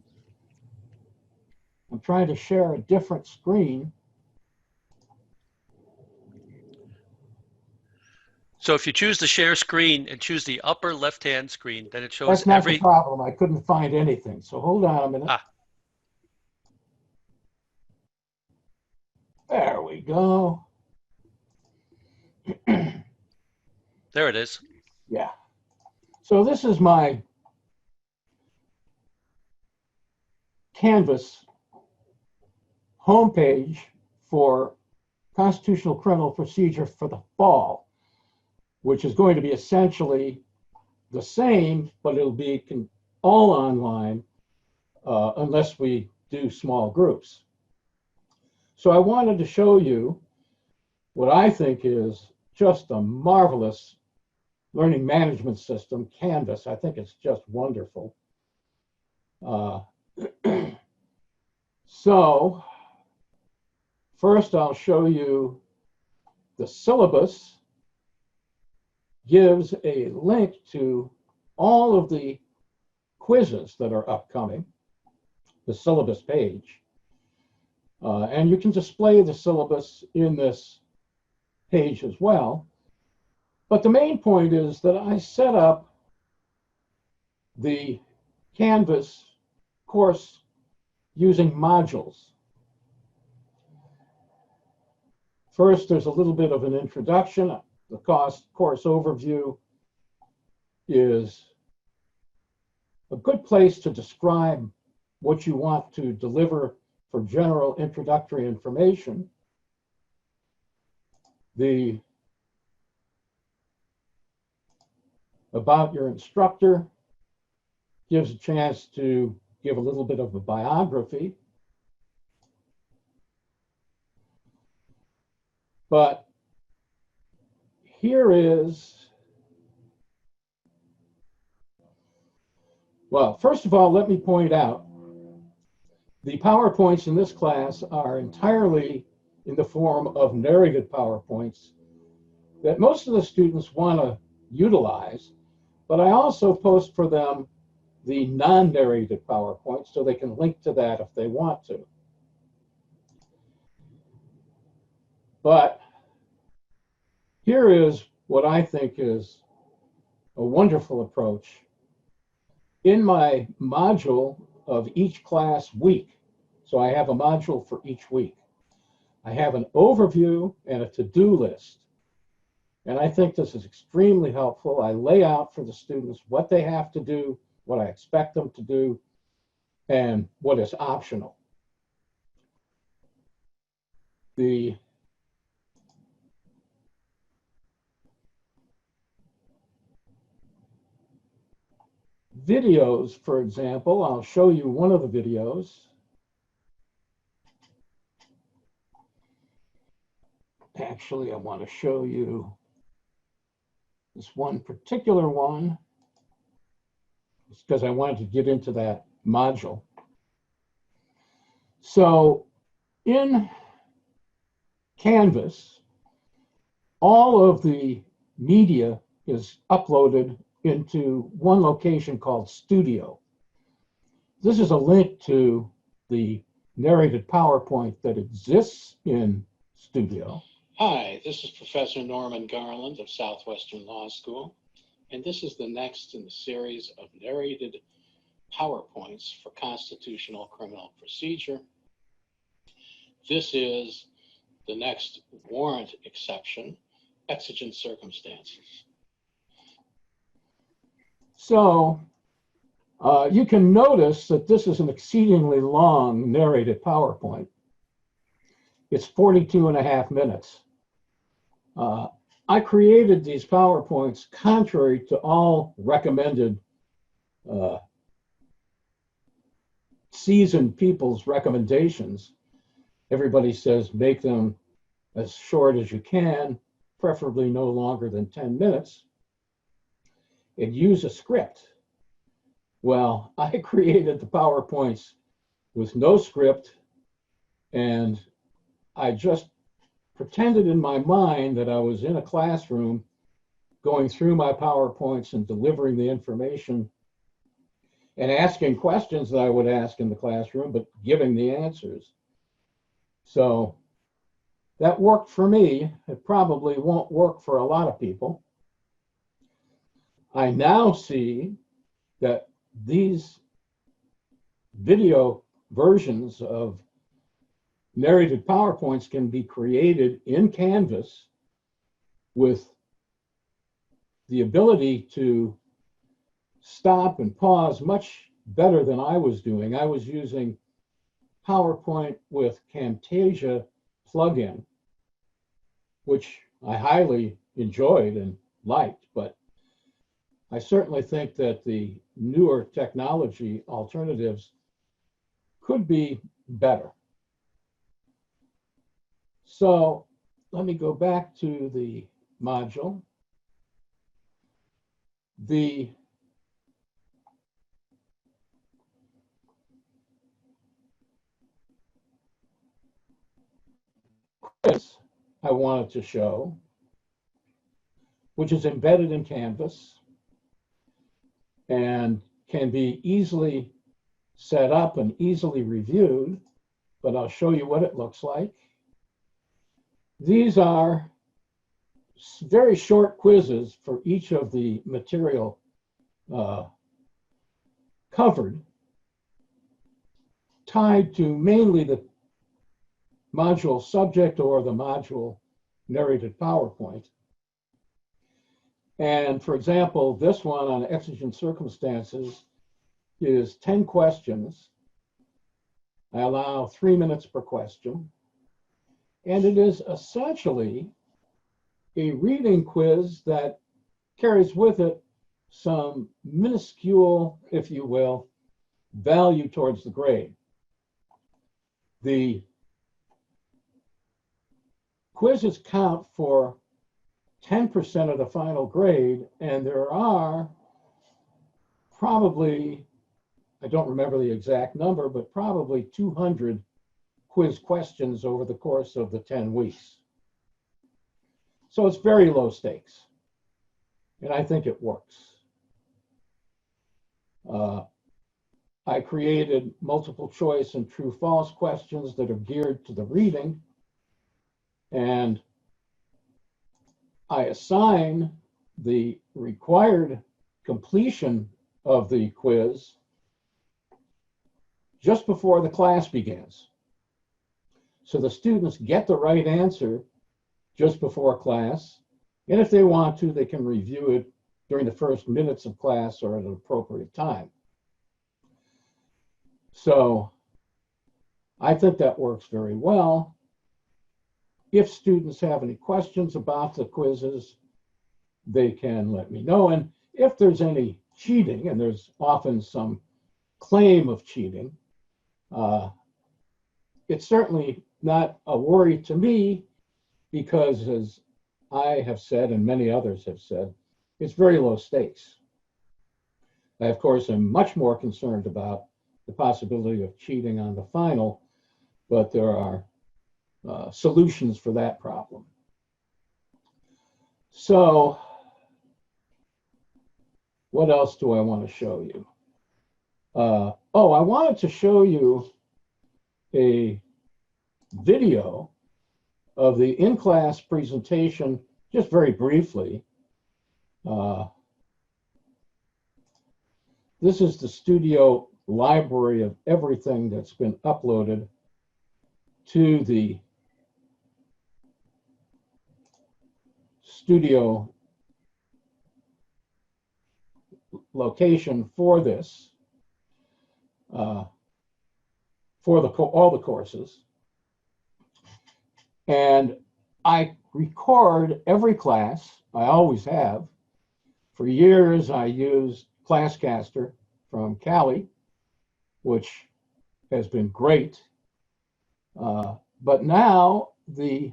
I'm trying to share a different screen. So if you choose the share screen and choose the upper left-hand screen, then it shows That's not every... the problem. I couldn't find anything. So hold on a minute. Ah. There we go. There it is. Yeah. So this is my Canvas homepage for constitutional criminal procedure for the fall, which is going to be essentially the same, but it'll be all online unless we do small groups. So I wanted to show you what I think is just a marvelous learning management system, Canvas. I think it's just wonderful. So first I'll show you the syllabus. Gives a link to all of the quizzes that are upcoming, the syllabus page. And you can display the syllabus in this page as well. But the main point is that I set up the Canvas course using modules. First, there's a little bit of an introduction. The course overview is a good place to describe what you want to deliver for general introductory information. The about your instructor gives a chance to give a little bit of a biography. But here is, well, first of all, let me point out the PowerPoints in this class are entirely in the form of narrated PowerPoints that most of the students want to utilize, but I also post for them the non-narrated PowerPoints so they can link to that if they want to. But here is what I think is a wonderful approach. In my module of each class week, so I have a module for each week, I have an overview and a to-do list. And I think this is extremely helpful. I lay out for the students what they have to do, what I expect them to do, and what is optional. The videos, for example, I'll show you one of the videos. Actually, I want to show you this one particular one. It's because I wanted to get into that module. So in Canvas, all of the media is uploaded into one location called Studio. This is a link to the narrated PowerPoint that exists in Studio. Hi, this is Professor Norman Garland of Southwestern Law School, and this is the next in the series of narrated PowerPoints for constitutional criminal procedure. This is the next warrant exception, exigent circumstances. So you can notice that this is an exceedingly long narrated PowerPoint. It's 42.5 minutes. I created these PowerPoints contrary to all recommended seasoned people's recommendations. Everybody says make them as short as you can, preferably no longer than 10 minutes, and use a script. Well, I created the PowerPoints with no script, and I just pretended in my mind that I was in a classroom going through my PowerPoints and delivering the information and asking questions that I would ask in the classroom, but giving the answers. So that worked for me. It probably won't work for a lot of people. I now see that these video versions of narrated PowerPoints can be created in Canvas with the ability to stop and pause much better than I was doing. I was using PowerPoint with Camtasia plugin, which I highly enjoyed and liked, but I certainly think that the newer technology alternatives could be better. So let me go back to the module. The quiz I wanted to show, which is embedded in Canvas and can be easily set up and easily reviewed, but I'll show you what it looks like. These are very short quizzes for each of the material covered, tied to mainly the module subject or the module narrated PowerPoint. And for example, this one on exigent circumstances is 10 questions. I allow 3 minutes per question. And it is essentially a reading quiz that carries with it some minuscule, if you will, value towards the grade. The quizzes count for 10% of the final grade, and there are probably, I don't remember the exact number, but probably 200 quiz questions over the course of the 10 weeks. So it's very low stakes, and I think it works. I created multiple choice and true false questions that are geared to the reading, and I assign the required completion of the quiz just before the class begins. So the students get the right answer just before class, and if they want to, they can review it during the first minutes of class or at an appropriate time. So I think that works very well. If students have any questions about the quizzes, they can let me know. And if there's any cheating, and there's often some claim of cheating, it's certainly not a worry to me, because as I have said and many others have said, it's very low stakes. I, of course, am much more concerned about the possibility of cheating on the final, but there are solutions for that problem. So what else do I want to show you? I wanted to show you a video of the in-class presentation, just very briefly. This is the studio library of everything that's been uploaded to the studio location for this, for all the courses. And I record every class. I always have. For years, I used Classcaster from CALI, which has been great. But now the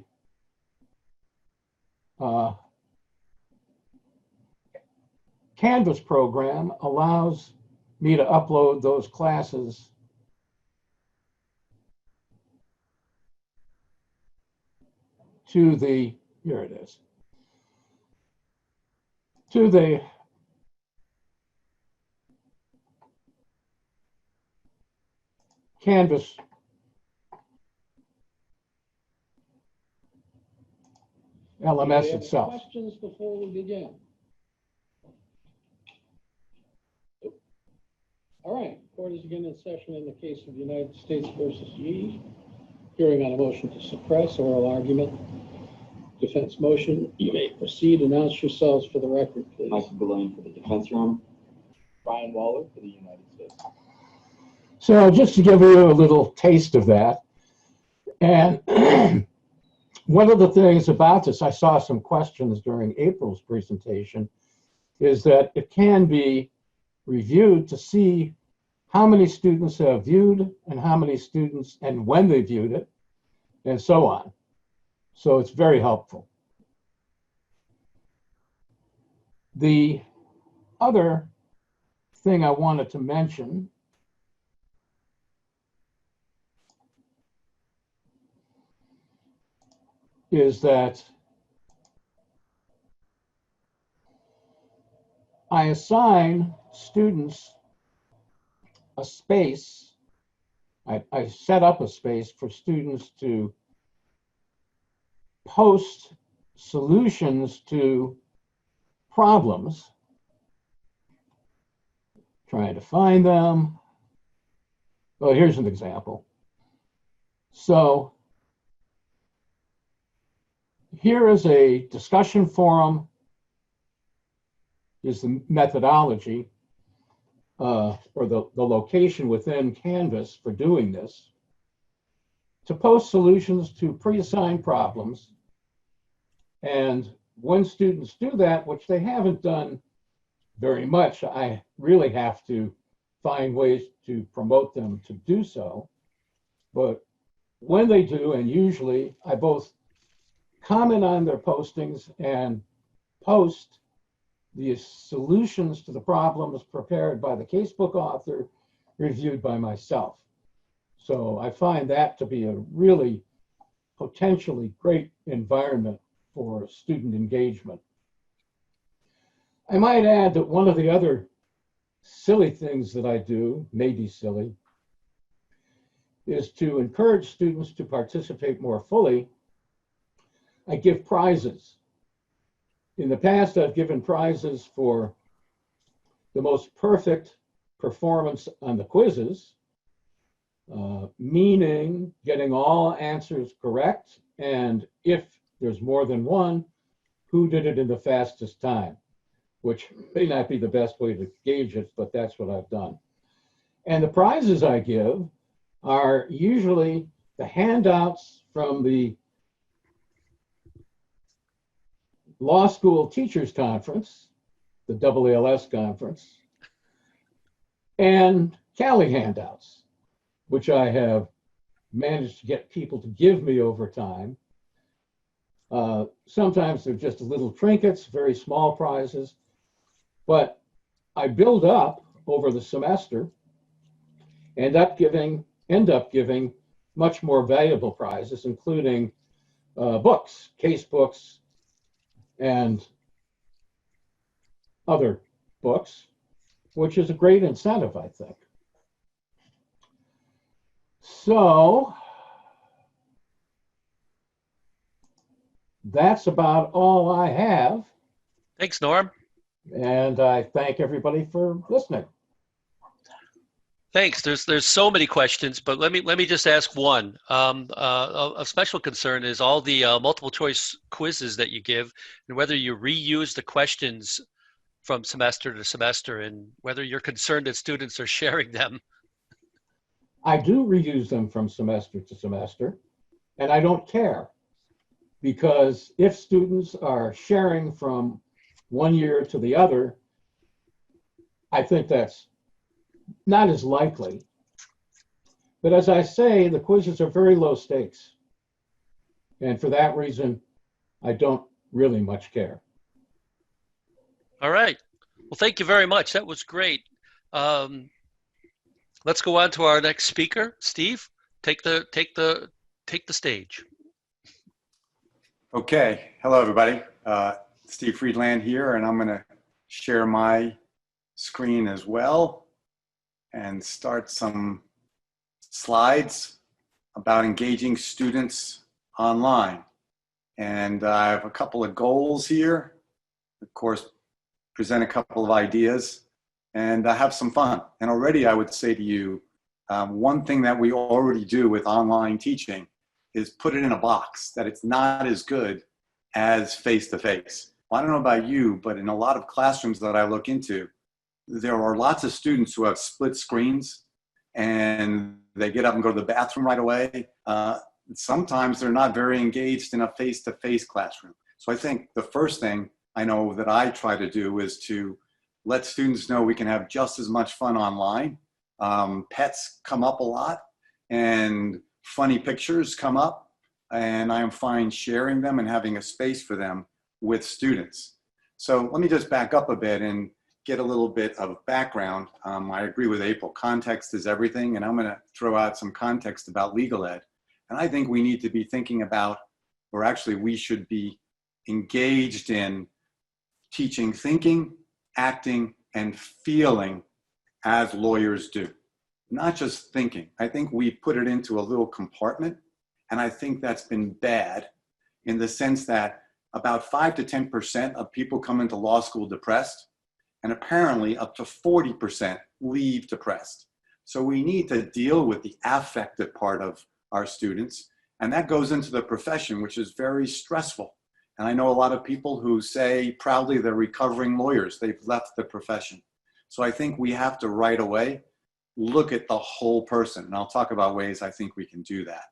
Canvas program allows me to upload those classes to the, here it is, to the Canvas LMS Any itself. questions before we begin? All right, court is again in session in the case of United States versus Yee. Hearing on a motion to suppress oral argument. Defense motion, you may proceed. Announce yourselves for the record, please. Michael Gillane for the defense room. Brian Waller for the United States. So just to give you a little taste of that, and one of the things about this, I saw some questions during April's presentation, is that it can be reviewed to see how many students have viewed and how many students and when they viewed it, and so on. So it's very helpful. The other thing I wanted to mention is that I assign students a space. I set up a space for students to post solutions to problems. Trying to find them. Well, here's an example. So here is a discussion forum, is the methodology or the location within Canvas for doing this, to post solutions to pre-assigned problems. And when students do that, which they haven't done very much, I really have to find ways to promote them to do so. But when they do, and usually I both comment on their postings and post the solutions to the problems prepared by the casebook author, reviewed by myself. So I find that to be a really potentially great environment for student engagement. I might add that one of the other silly things that I do, maybe silly, is to encourage students to participate more fully. I give prizes. In the past, I've given prizes for the most perfect performance on the quizzes, meaning getting all answers correct, and if there's more than one, who did it in the fastest time, which may not be the best way to gauge it, but that's what I've done. And the prizes I give are usually the handouts from the Law School Teachers Conference, the AALS conference, and CALI handouts, which I have managed to get people to give me over time. Sometimes they're just little trinkets, very small prizes, but I build up over the semester, end up giving much more valuable prizes, including books, case books, and other books, which is a great incentive, I think. So that's about all I have. Thanks, Norm. And I thank everybody for listening. Thanks. There's so many questions, but let me just ask one. Of special concern is all the multiple choice quizzes that you give, and whether you reuse the questions from semester to semester, and whether you're concerned that students are sharing them. I do reuse them from semester to semester, and I don't care, because if students are sharing from one year to the other, I think that's not as likely. But as I say, the quizzes are very low stakes. And for that reason, I don't really much care. All right. Well, thank you very much. That was great. Let's go on to our next speaker. Steve, take the stage. Okay. Hello, everybody. Steve Friedland here, and I'm going to share my screen as well and start some slides about engaging students online. And I have a couple of goals here. Of course, present a couple of ideas and have some fun. And already I would say to you, one thing that we already do with online teaching is put it in a box that it's not as good as face-to-face. Well, I don't know about you, but in a lot of classrooms that I look into, there are lots of students who have split screens and they get up and go to the bathroom right away. Sometimes they're not very engaged in a face-to-face classroom. So I think the first thing I know that I try to do is to let students know we can have just as much fun online. Pets come up a lot and funny pictures come up, and I am fine sharing them and having a space for them with students. So let me just back up a bit and get a little bit of background. I agree with April, context is everything, and I'm gonna throw out some context about legal ed. And I think we need to be thinking about, or actually we should be engaged in teaching thinking, acting, and feeling as lawyers do. Not just thinking. I think we put it into a little compartment, and I think that's been bad in the sense that about 5 to 10% of people come into law school depressed, and apparently up to 40% leave depressed. So we need to deal with the affective part of our students, and that goes into the profession, which is very stressful. And I know a lot of people who say proudly they're recovering lawyers. They've left the profession. So I think we have to right away look at the whole person. And I'll talk about ways I think we can do that.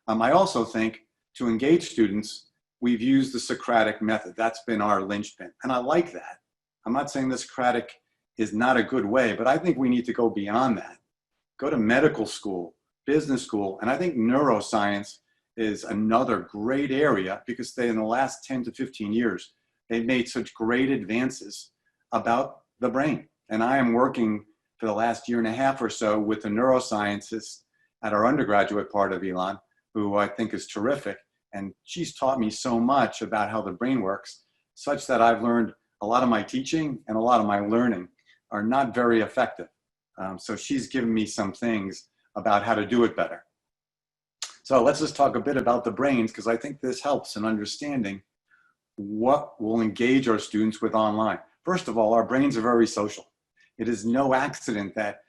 I also think to engage students, we've used the Socratic method. That's been our linchpin. And I like that. I'm not saying the Socratic is not a good way, but I think we need to go beyond that. Go to medical school, business school, and I think neuroscience is another great area because in the last 10 to 15 years, they've made such great advances about the brain. And I am working for the last year and a half or so with a neuroscientist at our undergraduate part of Elon, who I think is terrific. And she's taught me so much about how the brain works, such that I've learned a lot of my teaching and a lot of my learning are not very effective. So she's given me some things about how to do it better. So let's just talk a bit about the brains, because I think this helps in understanding what will engage our students with online. First of all, our brains are very social. It is no accident that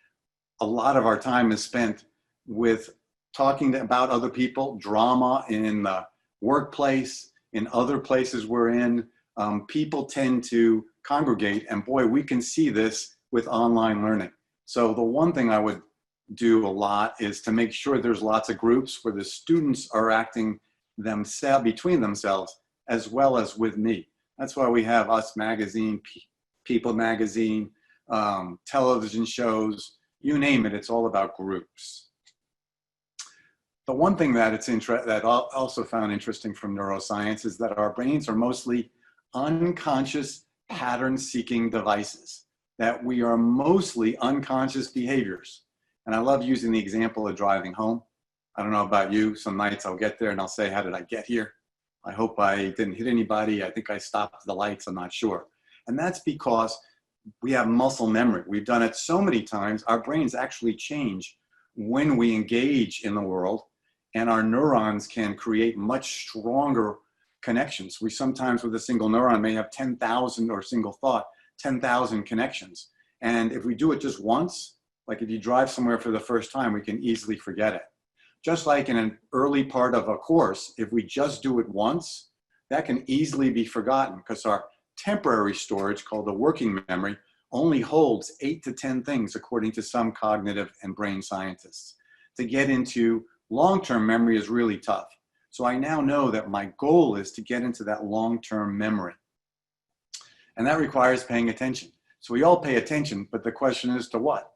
a lot of our time is spent with talking about other people, drama in the workplace, in other places we're in. People tend to congregate, and boy, we can see this with online learning. So the one thing I would do a lot is to make sure there's lots of groups where the students are acting themselves between themselves as well as with me. That's why we have Us Magazine, People Magazine, television shows, you name it, it's all about groups. The one thing that that I also found interesting from neuroscience is that our brains are mostly unconscious pattern-seeking devices, that we are mostly unconscious behaviors. And I love using the example of driving home. I don't know about you, some nights I'll get there and I'll say, how did I get here? I hope I didn't hit anybody. I think I stopped the lights, I'm not sure. And that's because we have muscle memory. We've done it so many times, our brains actually change when we engage in the world, and our neurons can create much stronger connections. We sometimes with a single neuron may have 10,000 or single thought, 10,000 connections. And if we do it just once, like if you drive somewhere for the first time, we can easily forget it. Just like in an early part of a course, if we just do it once, that can easily be forgotten because our temporary storage, called the working memory, only holds 8 to 10 things according to some cognitive and brain scientists. To get into long-term memory is really tough. So I now know that my goal is to get into that long-term memory. And that requires paying attention. So we all pay attention, but the question is to what?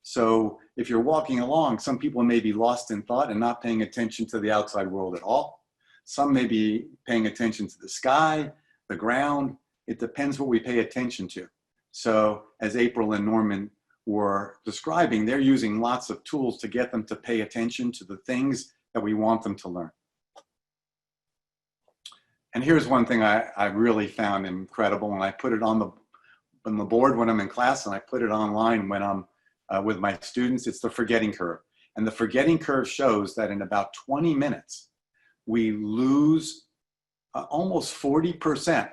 So if you're walking along, some people may be lost in thought and not paying attention to the outside world at all. Some may be paying attention to the sky, the ground. It depends what we pay attention to. So as April and Norman were describing, they're using lots of tools to get them to pay attention to the things that we want them to learn. And here's one thing I really found incredible, and I put it on the board when I'm in class, and I put it online when I'm with my students. It's the forgetting curve. And the forgetting curve shows that in about 20 minutes, we lose almost 40%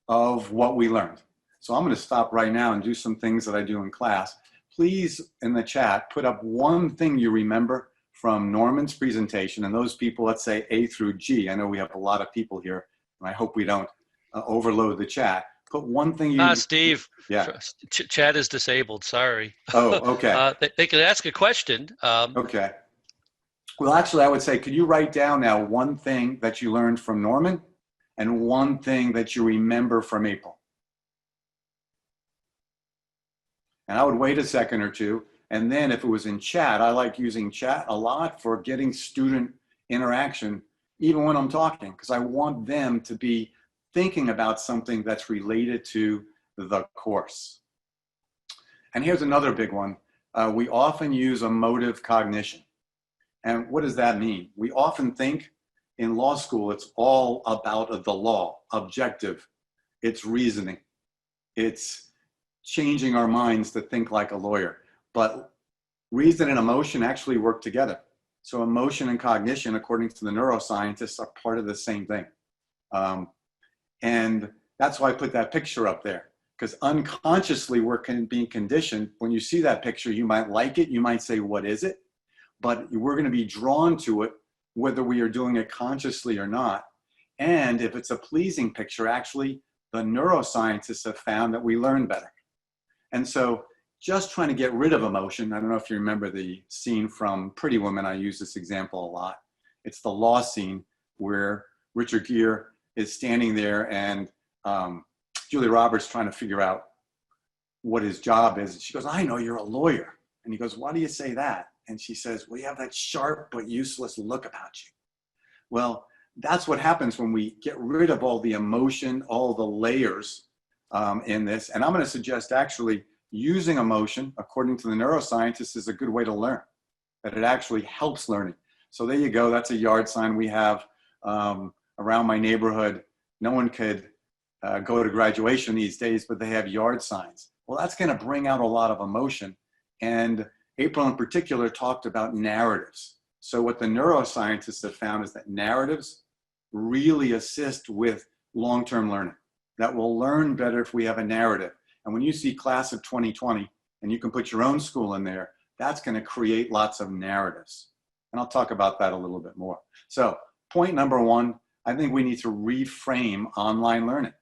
of what we learned. So I'm going to stop right now and do some things that I do in class. Please, in the chat, put up one thing you remember from Norman's presentation, and those people, let's say A through G. I know we have a lot of people here, and I hope we don't overload the chat. Put one thing you... Steve, yeah. Chat is disabled, sorry. Oh, okay. They can ask a question. Okay. Well, actually, I would say, could you write down now one thing that you learned from Norman and one thing that you remember from April? And I would wait a second or two. And then if it was in chat, I like using chat a lot for getting student interaction, even when I'm talking, because I want them to be thinking about something that's related to the course. And here's another big one. We often use emotive cognition. And what does that mean? We often think in law school, it's all about the law, objective. It's reasoning. It's changing our minds to think like a lawyer. But reason and emotion actually work together. So emotion and cognition, according to the neuroscientists, are part of the same thing. And that's why I put that picture up there, because unconsciously we're being conditioned. When you see that picture, you might like it. You might say, what is it? But we're going to be drawn to it, whether we are doing it consciously or not. And if it's a pleasing picture, actually, the neuroscientists have found that we learn better. And so just trying to get rid of emotion. I don't know if you remember the scene from Pretty Woman. I use this example a lot. It's the law scene where Richard Gere is standing there and Julia Roberts trying to figure out what his job is. And she goes, I know you're a lawyer. And he goes, why do you say that? And she says, well, you have that sharp but useless look about you. Well, that's what happens when we get rid of all the emotion, all the layers in this. And I'm going to suggest actually using emotion, according to the neuroscientists, is a good way to learn, that it actually helps learning. So there you go. That's a yard sign we have around my neighborhood. No one could go to graduation these days, but they have yard signs. Well, that's going to bring out a lot of emotion. And April in particular talked about narratives. So what the neuroscientists have found is that narratives really assist with long-term learning, that we'll learn better if we have a narrative. And when you see Class of 2020, and you can put your own school in there, that's going to create lots of narratives. And I'll talk about that a little bit more. So point number one, I think we need to reframe online learning.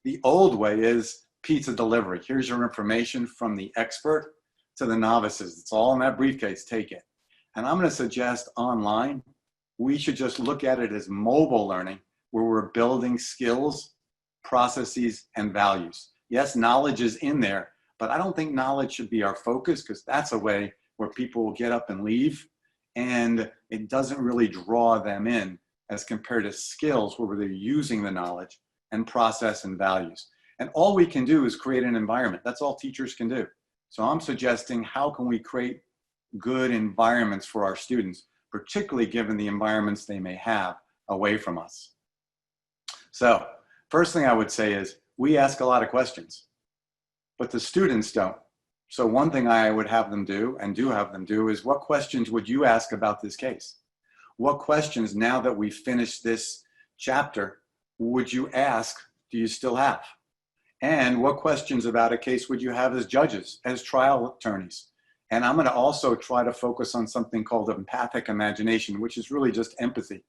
The old way is pizza delivery. Here's your information from the expert to the novices. It's all in that briefcase, take it. And I'm going to suggest online, we should just look at it as mobile learning, where we're building skills, processes, and values. Yes, knowledge is in there, but I don't think knowledge should be our focus, because that's a way where people will get up and leave, and it doesn't really draw them in as compared to skills where they're using the knowledge and process and values. And all we can do is create an environment. That's all teachers can do. So I'm suggesting, how can we create good environments for our students, particularly given the environments they may have away from us. So first thing I would say is, we ask a lot of questions, but the students don't. So one thing I would have them do, and do have them do, is what questions would you ask about this case? What questions, now that we've finished this chapter, would you ask, do you still have? And what questions about a case would you have as judges, as trial attorneys? And I'm going to also try to focus on something called empathic imagination, which is really just empathy.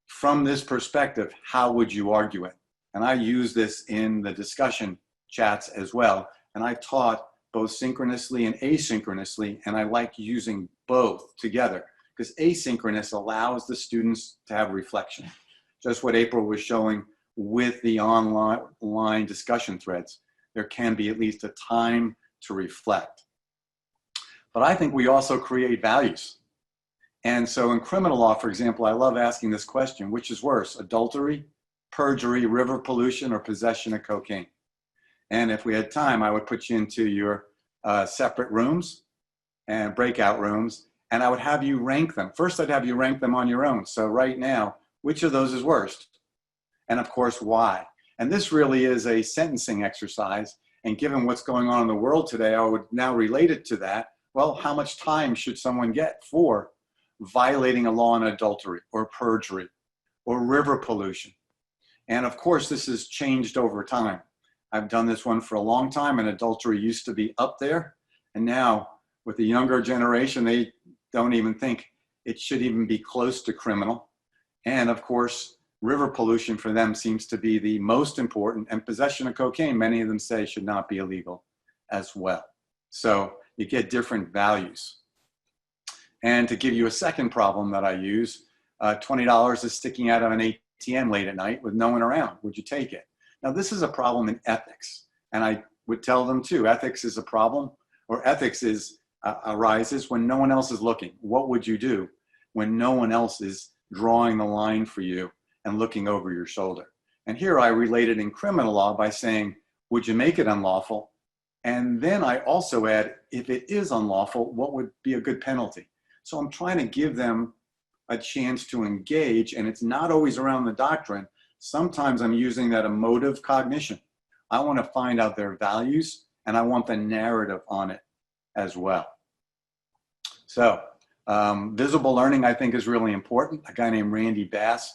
From this perspective, how would you argue it? And I use this in the discussion chats as well. And I taught both synchronously and asynchronously, and I like using both together, because asynchronous allows the students to have reflection. Just what April was showing with the online discussion threads. There can be at least a time to reflect. But I think we also create values. And so in criminal law, for example, I love asking this question: which is worse, adultery, perjury, river pollution, or possession of cocaine? And if we had time, I would put you into your separate rooms and breakout rooms, and I would have you rank them. First, I'd have you rank them on your own. So right now, which of those is worst? And of course, why? And this really is a sentencing exercise. And given what's going on in the world today, I would now relate it to that. Well, how much time should someone get for violating a law on adultery or perjury or river pollution? And of course, this has changed over time. I've done this one for a long time, and adultery used to be up there. And now with the younger generation, they don't even think it should even be close to criminal. And of course, river pollution for them seems to be the most important, and possession of cocaine, many of them say, should not be illegal as well. So you get different values. And to give you a second problem that I use, $20 is sticking out of an ATM late at night with no one around. Would you take it? Now, this is a problem in ethics. And I would tell them too, ethics is a problem, or ethics arises when no one else is looking. What would you do when no one else is drawing the line for you and looking over your shoulder? And here I relate it in criminal law by saying, would you make it unlawful? And then I also add, if it is unlawful, what would be a good penalty? So I'm trying to give them a chance to engage, and it's not always around the doctrine. Sometimes I'm using that emotive cognition. I want to find out their values, and I want the narrative on it as well. So visible learning, I think, is really important. A guy named Randy Bass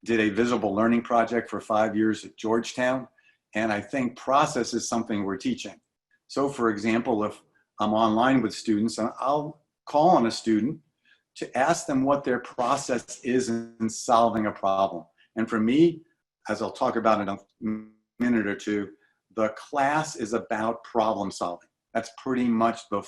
did a visible learning project for 5 years at Georgetown, and I think process is something we're teaching. So for example, if I'm online with students, I'll call on a student to ask them what their process is in solving a problem. And for me, as I'll talk about in a minute or two, the class is about problem solving. That's pretty much the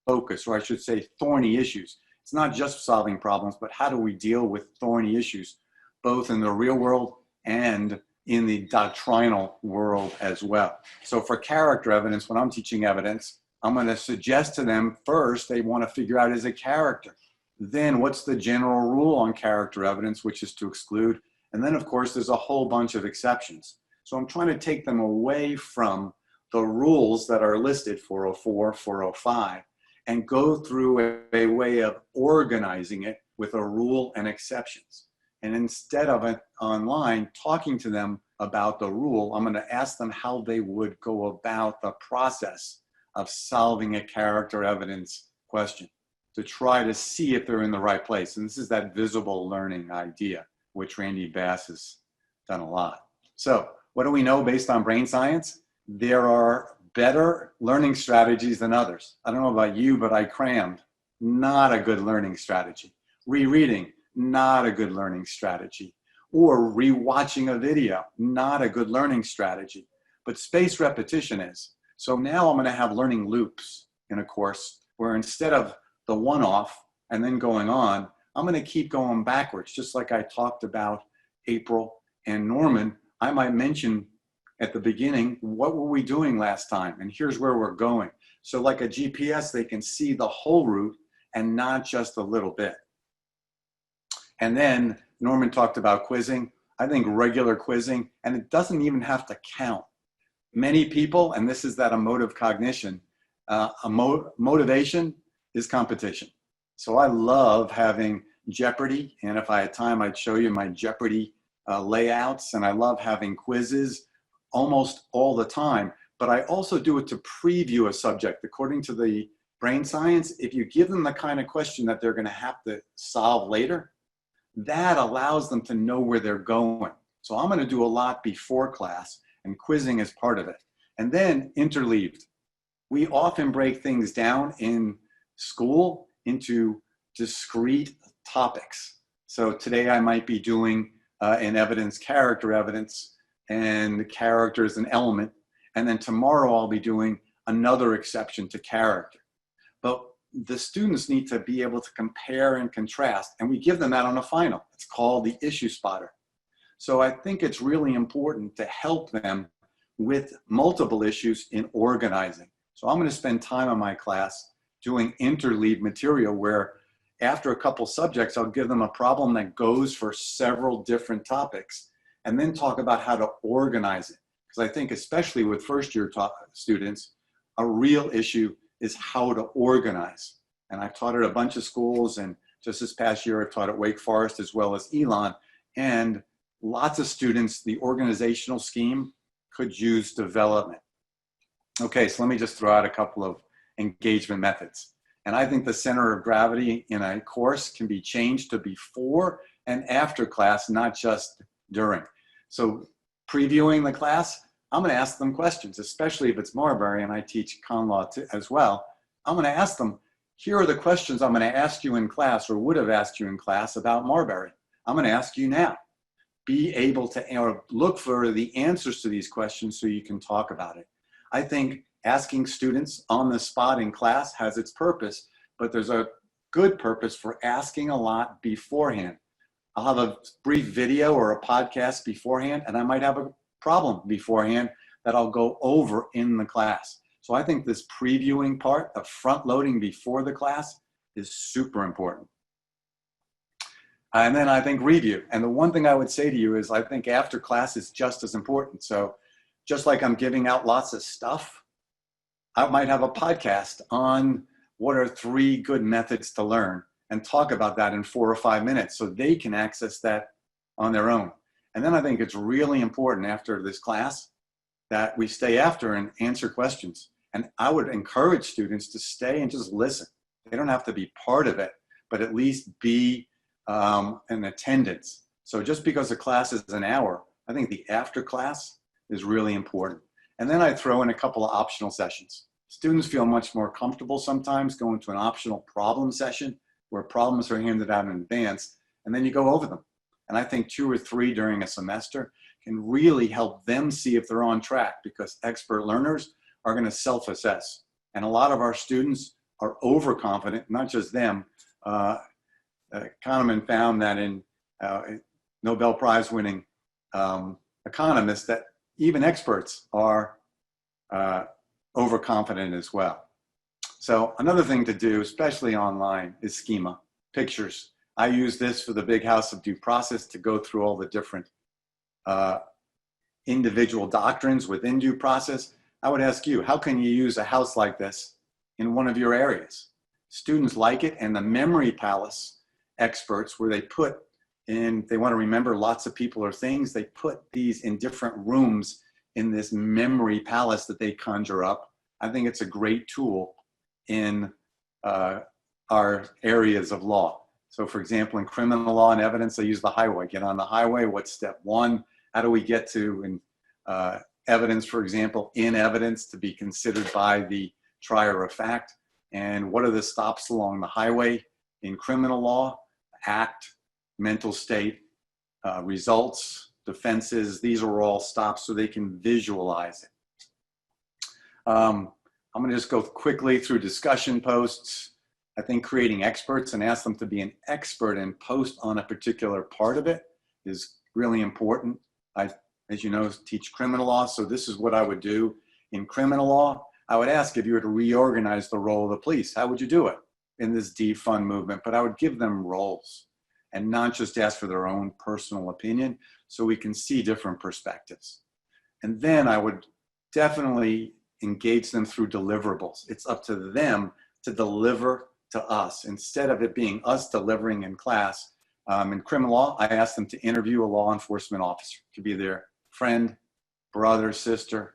focus, or I should say thorny issues. It's not just solving problems, but how do we deal with thorny issues, both in the real world and in the doctrinal world as well. So for character evidence, when I'm teaching evidence, I'm going to suggest to them first, they want to figure out is it character. Then what's the general rule on character evidence, which is to exclude. And then of course, there's a whole bunch of exceptions. So I'm trying to take them away from the rules that are listed, 404, 405, and go through a way of organizing it with a rule and exceptions. And instead of it online, talking to them about the rule, I'm going to ask them how they would go about the process of solving a character evidence question to try to see if they're in the right place. And this is that visible learning idea, which Randy Bass has done a lot. So what do we know based on brain science? There are better learning strategies than others. I don't know about you, but I crammed. Not a good learning strategy. Rereading, not a good learning strategy. Or rewatching a video, not a good learning strategy. But spaced repetition is. So now I'm going to have learning loops in a course where instead of the one-off and then going on, I'm going to keep going backwards, just like I talked about April and Norman. I might mention at the beginning, what were we doing last time? And here's where we're going. So like a GPS, they can see the whole route and not just a little bit. And then Norman talked about quizzing. I think regular quizzing, and it doesn't even have to count. Many people, and this is that emotive cognition, motivation is competition. So I love having Jeopardy, and if I had time, I'd show you my Jeopardy layouts, and I love having quizzes almost all the time, but I also do it to preview a subject. According to the brain science, if you give them the kind of question that they're going to have to solve later, that allows them to know where they're going. So I'm going to do a lot before class, and quizzing is part of it. And then interleaved. We often break things down in school into discrete topics. So today I might be doing an evidence, character evidence, and character is an element. And then tomorrow I'll be doing another exception to character. But the students need to be able to compare and contrast, and we give them that on a final. It's called the issue spotter. So I think it's really important to help them with multiple issues in organizing. So I'm going to spend time on my class doing interleave material where after a couple subjects, I'll give them a problem that goes for several different topics and then talk about how to organize it. Because I think especially with first-year students, a real issue is how to organize. And I've taught at a bunch of schools, and just this past year, I've taught at Wake Forest as well as Elon. And lots of students, the organizational scheme could use development. Okay, so let me just throw out a couple of engagement methods. And I think the center of gravity in a course can be changed to before and after class, not just during. So previewing the class, I'm going to ask them questions, especially if it's Marbury and I teach con law as well. I'm going to ask them, here are the questions I'm going to ask you in class or would have asked you in class about Marbury. I'm going to ask you now. Be able to or look for the answers to these questions so you can talk about it. I think asking students on the spot in class has its purpose, but there's a good purpose for asking a lot beforehand. I'll have a brief video or a podcast beforehand, and I might have a problem beforehand that I'll go over in the class. So I think this previewing part, the front loading before the class, is super important. And then I think review. And the one thing I would say to you is I think after class is just as important. So just like I'm giving out lots of stuff, I might have a podcast on what are 3 good methods to learn and talk about that in 4 or 5 minutes so they can access that on their own. And then I think it's really important after this class that we stay after and answer questions. And I would encourage students to stay and just listen. They don't have to be part of it, but at least be in attendance. So just because a class is an hour, I think the after class is really important. And then I throw in a couple of optional sessions. Students feel much more comfortable sometimes going to an optional problem session where problems are handed out in advance, and then you go over them. And I think 2 or 3 during a semester can really help them see if they're on track, because expert learners are going to self-assess. And a lot of our students are overconfident, not just them. Kahneman found that in Nobel Prize winning economists that even experts are overconfident as well. So another thing to do, especially online, is schema, pictures. I use this for the big house of due process to go through all the different individual doctrines within due process. I would ask you, how can you use a house like this in one of your areas? Students like it, and the memory palace experts, where they put in, they want to remember lots of people or things, they put these in different rooms in this memory palace that they conjure up. I think it's a great tool in our areas of law. So for example, in criminal law and evidence, they use the highway. Get on the highway, what's step 1? How do we get to evidence, for example, in evidence to be considered by the trier of fact? And what are the stops along the highway? In criminal law, act, mental state, results, defenses, these are all stops so they can visualize it. I'm going to just go quickly through discussion posts. I think creating experts and ask them to be an expert and post on a particular part of it is really important. I, as you know, teach criminal law, so this is what I would do. In criminal law, I would ask if you were to reorganize the role of the police, how would you do it in this defund movement? But I would give them roles and not just ask for their own personal opinion so we can see different perspectives. And then I would definitely engage them through deliverables. It's up to them to deliver to us instead of it being us delivering in class. In criminal law, I ask them to interview a law enforcement officer. It could be their friend, brother, sister,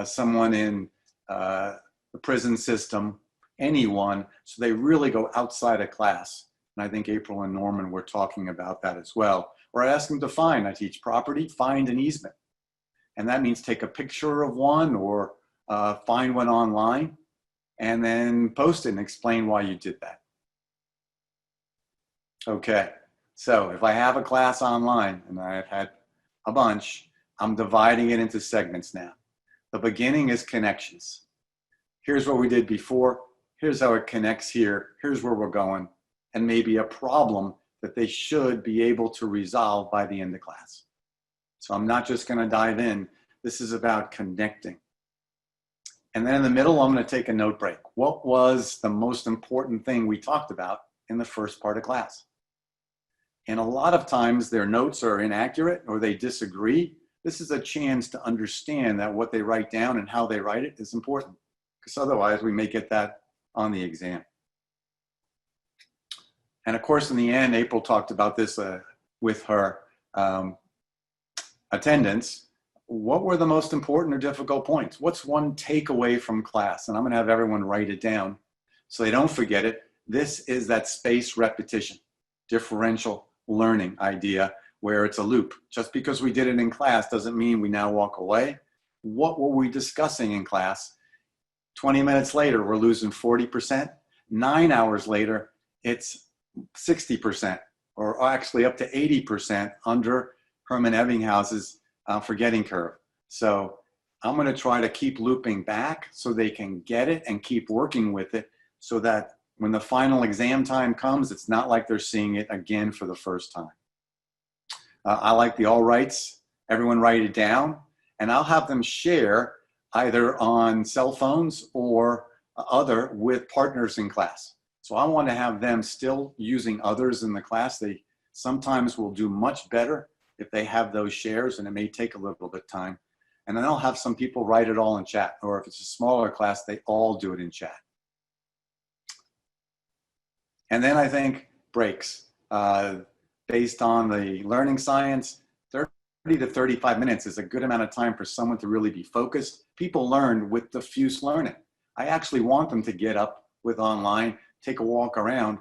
someone in the prison system, anyone, so they really go outside of class. And I think April and Norman were talking about that as well. Or I ask them to find, I teach property, find an easement. And that means take a picture of one or find one online and then post it and explain why you did that. Okay, so if I have a class online, and I've had a bunch, I'm dividing it into segments now. The beginning is connections. Here's what we did before. Here's how it connects here. Here's where we're going. And maybe a problem that they should be able to resolve by the end of class. So I'm not just going to dive in. This is about connecting. And then in the middle, I'm going to take a note break. What was the most important thing we talked about in the first part of class? And a lot of times their notes are inaccurate or they disagree. This is a chance to understand that what they write down and how they write it is important, because otherwise we may get that on the exam. And of course, in the end, April talked about this with her attendance. What were the most important or difficult points? What's one takeaway from class? And I'm going to have everyone write it down. so they don't forget it. This is that spaced repetition, differential learning idea where it's a loop. Just because we did it in class doesn't mean we now walk away. What were we discussing in class? 20 minutes later, we're losing 40%. 9 hours later, it's 60%, or actually up to 80% under Herman Ebbinghaus's forgetting curve. So I'm going to try to keep looping back so they can get it and keep working with it so that when the final exam time comes, it's not like they're seeing it again for the first time. I like the all rights. Everyone write it down, and I'll have them share either on cell phones or other with partners in class. So I want to have them still using others in the class. They sometimes will do much better if they have those shares, and it may take a little bit of time. And then I'll have some people write it all in chat, or if it's a smaller class, they all do it in chat. And then I think breaks. Based on the learning science, 30 to 35 minutes is a good amount of time for someone to really be focused. People learn with diffuse learning. I actually want them to get up with online, take a walk around,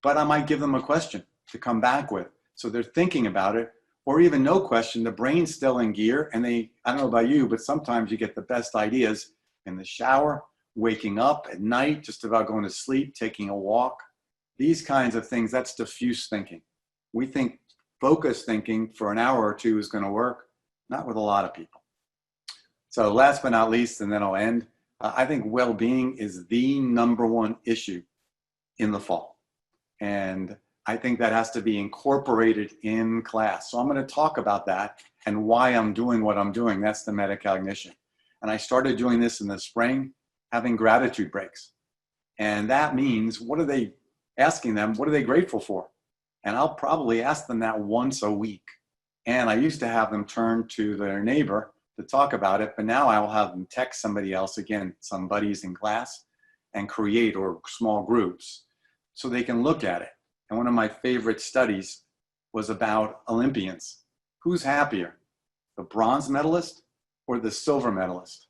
but I might give them a question to come back with. So they're thinking about it, or even no question, the brain's still in gear, and I don't know about you, but sometimes you get the best ideas in the shower, waking up at night, just about going to sleep, taking a walk. These kinds of things, that's diffuse thinking. We think focused thinking for an hour or two is going to work, not with a lot of people. So last but not least, and then I'll end, I think well-being is the #1 issue in the fall. And I think that has to be incorporated in class. So I'm going to talk about that and why I'm doing what I'm doing. That's the metacognition. And I started doing this in the spring, having gratitude breaks. And that means, what are they asking them? What are they grateful for? And I'll probably ask them that once a week. And I used to have them turn to their neighbor to talk about it, but now I will have them text somebody else, again, some buddies in class, and create, or small groups, so they can look at it. And one of my favorite studies was about Olympians. Who's happier, the bronze medalist or the silver medalist?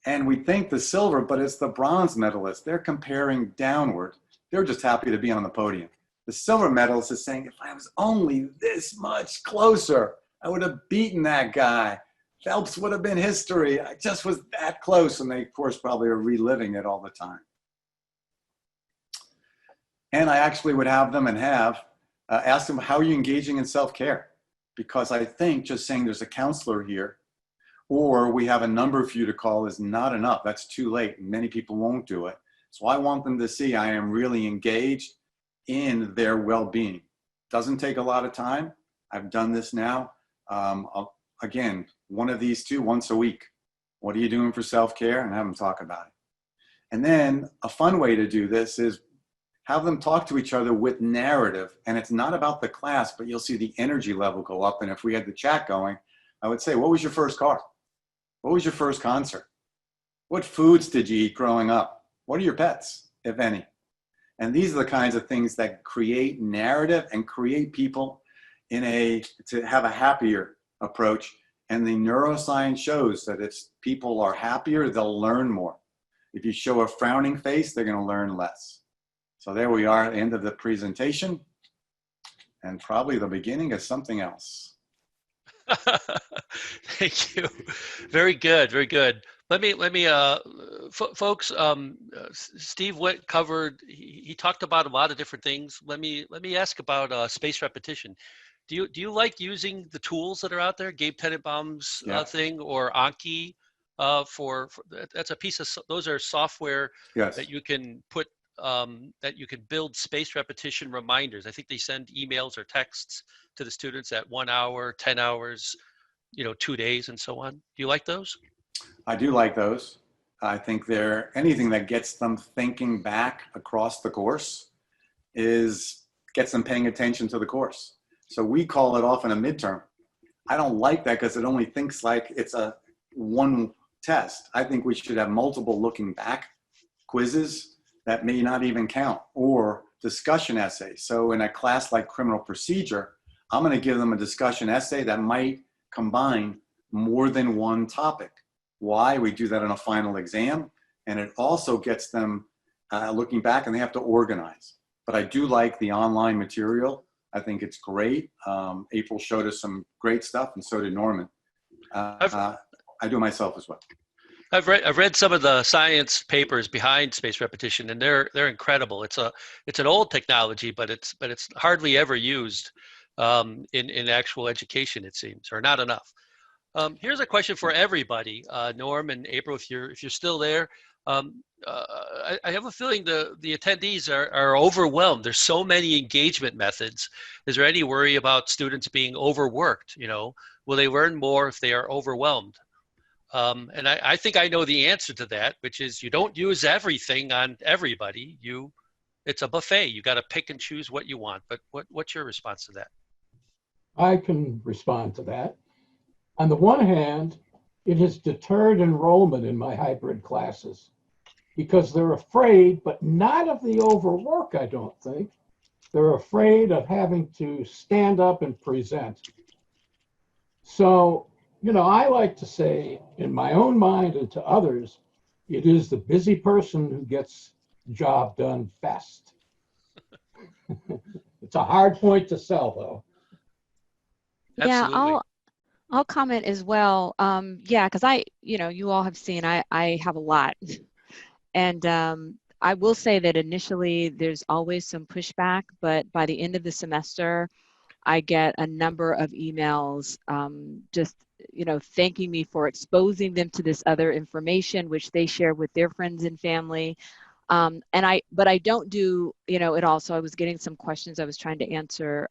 And we think the silver, but it's the bronze medalist. They're comparing downward. They're just happy to be on the podium. The silver medalist is saying, if I was only this much closer, I would have beaten that guy. Phelps would have been history. I just was that close. And they, of course, probably are reliving it all the time. And I actually would have them ask them, how are you engaging in self-care? Because I think just saying there's a counselor here, or we have a number for you to call, is not enough. That's too late. And many people won't do it. So I want them to see I am really engaged in their well-being. Doesn't take a lot of time. I've done this now. Again, one of these two once a week. What are you doing for self-care? And have them talk about it. And then a fun way to do this is have them talk to each other with narrative. And it's not about the class, but you'll see the energy level go up. And if we had the chat going, I would say, what was your first car? What was your first concert? What foods did you eat growing up? What are your pets, if any? And these are the kinds of things that create narrative and create people to have a happier approach. And the neuroscience shows that if people are happier, they'll learn more. If you show a frowning face, they're going to learn less. So there we are at the end of the presentation, and probably the beginning of something else. Thank you. Very good. Very good. Let me, folks. Steve covered. He talked about a lot of different things. Let me ask about spaced repetition. Do you like using the tools that are out there? Gabe Tenenbaum's thing, or Anki, for that's a piece of, those are software that you can put that you can build spaced repetition reminders. I think they send emails or texts to the students at 1 hour, 10 hours, 2 days, and so on. Do you like those? I do like those. I think anything that gets them thinking back across the course gets them paying attention to the course. So we call it often a midterm. I don't like that because it only thinks like it's a one test. I think we should have multiple looking back quizzes that may not even count, or discussion essays. So in a class like criminal procedure, I'm going to give them a discussion essay that might combine more than one topic. Why? We do that in a final exam, and it also gets them looking back, and they have to organize. But I do like the online material. I think it's great. April showed us some great stuff, and so did Norman. I do it myself as well. I've read some of the science papers behind spaced repetition, and they're incredible. It's an old technology, but it's hardly ever used in actual education, it seems, or not enough. Here's a question for everybody, Norm and April, if you're still there. I have a feeling the attendees are overwhelmed. There's so many engagement methods. Is there any worry about students being overworked? You know, will they learn more if they are overwhelmed? And I think I know the answer to that, which is you don't use everything on everybody. It's a buffet. You got to pick and choose what you want. But what's your response to that? I can respond to that. On the one hand, it has deterred enrollment in my hybrid classes because they're afraid, but not of the overwork, I don't think. They're afraid of having to stand up and present. So, you know, I like to say in my own mind and to others, it is the busy person who gets the job done best. It's a hard point to sell, though. Absolutely. Yeah, I'll comment as well. Yeah, because you all have seen I have a lot. And I will say that initially there's always some pushback, but by the end of the semester, I get a number of emails just, thanking me for exposing them to this other information, which they share with their friends and family. But I don't do, it all. So I was getting some questions I was trying to answer,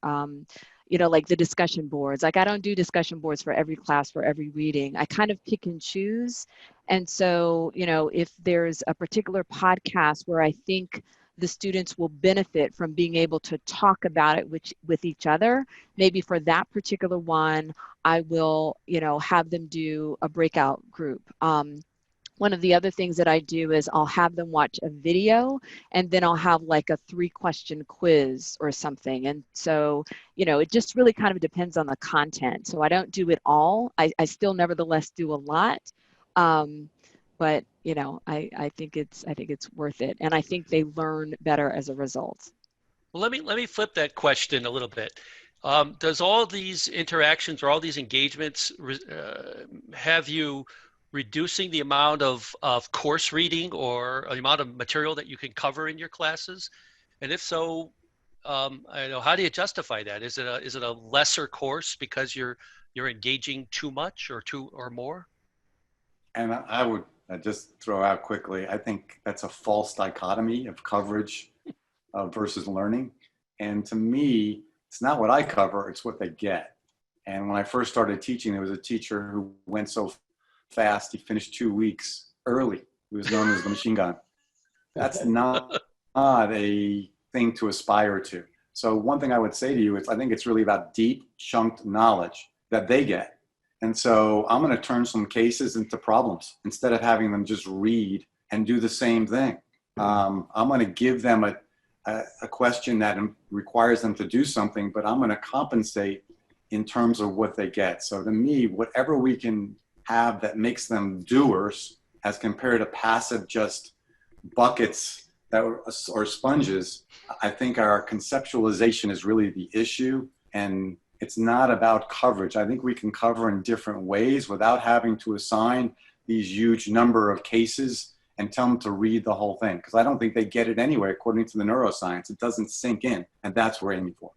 like the discussion boards. Like I don't do discussion boards for every class, for every reading. I kind of pick and choose. And so, if there's a particular podcast where I think the students will benefit from being able to talk about it with each other, maybe for that particular one, I will, have them do a breakout group. One of the other things that I do is I'll have them watch a video and then I'll have like a 3-question quiz or something. And so, it just really kind of depends on the content. So I don't do it all. I still nevertheless do a lot. But I think it's worth it. And I think they learn better as a result. Well, let me flip that question a little bit. Does all these interactions or all these engagements have you reducing the amount of course reading or the amount of material that you can cover in your classes? And if so, how do you justify that? Is it a lesser course because you're engaging too much or more? And I would just throw out quickly, I think that's a false dichotomy of coverage versus learning. And to me, it's not what I cover, it's what they get. And when I first started teaching, there was a teacher who went so fast, he finished 2 weeks early. He was known as the machine gun. That's not a thing to aspire to. So one thing I would say to you is I think it's really about deep chunked knowledge that they get. And so I'm going to turn some cases into problems instead of having them just read and do the same thing. I'm going to give them a question that requires them to do something, but I'm going to compensate in terms of what they get. So to me, whatever we can have that makes them doers as compared to passive just buckets or sponges, I think our conceptualization is really the issue. And it's not about coverage. I think we can cover in different ways without having to assign these huge number of cases and tell them to read the whole thing. Because I don't think they get it anyway, according to the neuroscience. It doesn't sink in, and that's what we're aiming for.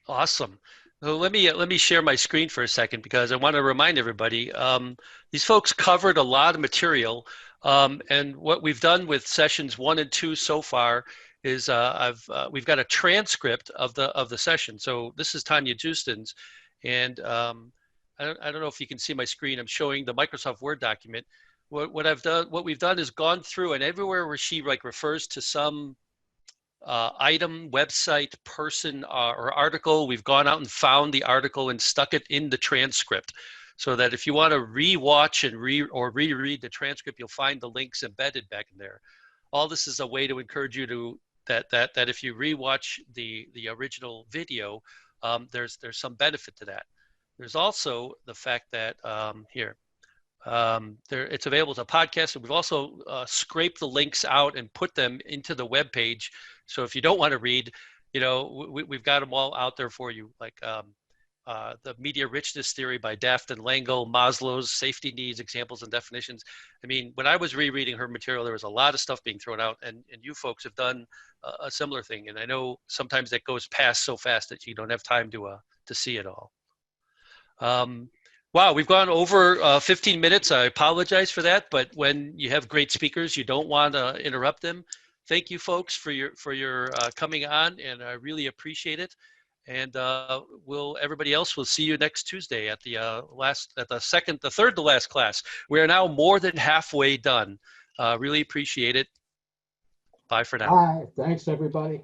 Awesome. So let me share my screen for a second because I want to remind everybody, these folks covered a lot of material. And what we've done with sessions 1 and 2 so far is we've got a transcript of the session. So this is Tanya Justin's, and I don't know if you can see my screen. I'm showing the Microsoft Word document. What we've done is gone through, and everywhere where she refers to some item, website, person, or article, we've gone out and found the article and stuck it in the transcript, so that if you want to re-watch and reread the transcript, you'll find the links embedded back in there. All this is a way to encourage you to that if you rewatch the original video, there's some benefit to that. There's also the fact that here, It's available as a podcast, and we've also scraped the links out and put them into the web page. So if you don't want to read, we've got them all out there for you, like the media richness theory by Daft and Langle, Maslow's safety needs, examples and definitions. I mean, when I was rereading her material, there was a lot of stuff being thrown out, and you folks have done a similar thing. And I know sometimes that goes past so fast that you don't have time to see it all. Wow, we've gone over 15 minutes. I apologize for that, but when you have great speakers, you don't want to interrupt them. Thank you, folks, for your coming on, and I really appreciate it. And everybody else will see you next Tuesday at the third to last class. We are now more than halfway done. Really appreciate it. Bye for now. Bye. Thanks, everybody.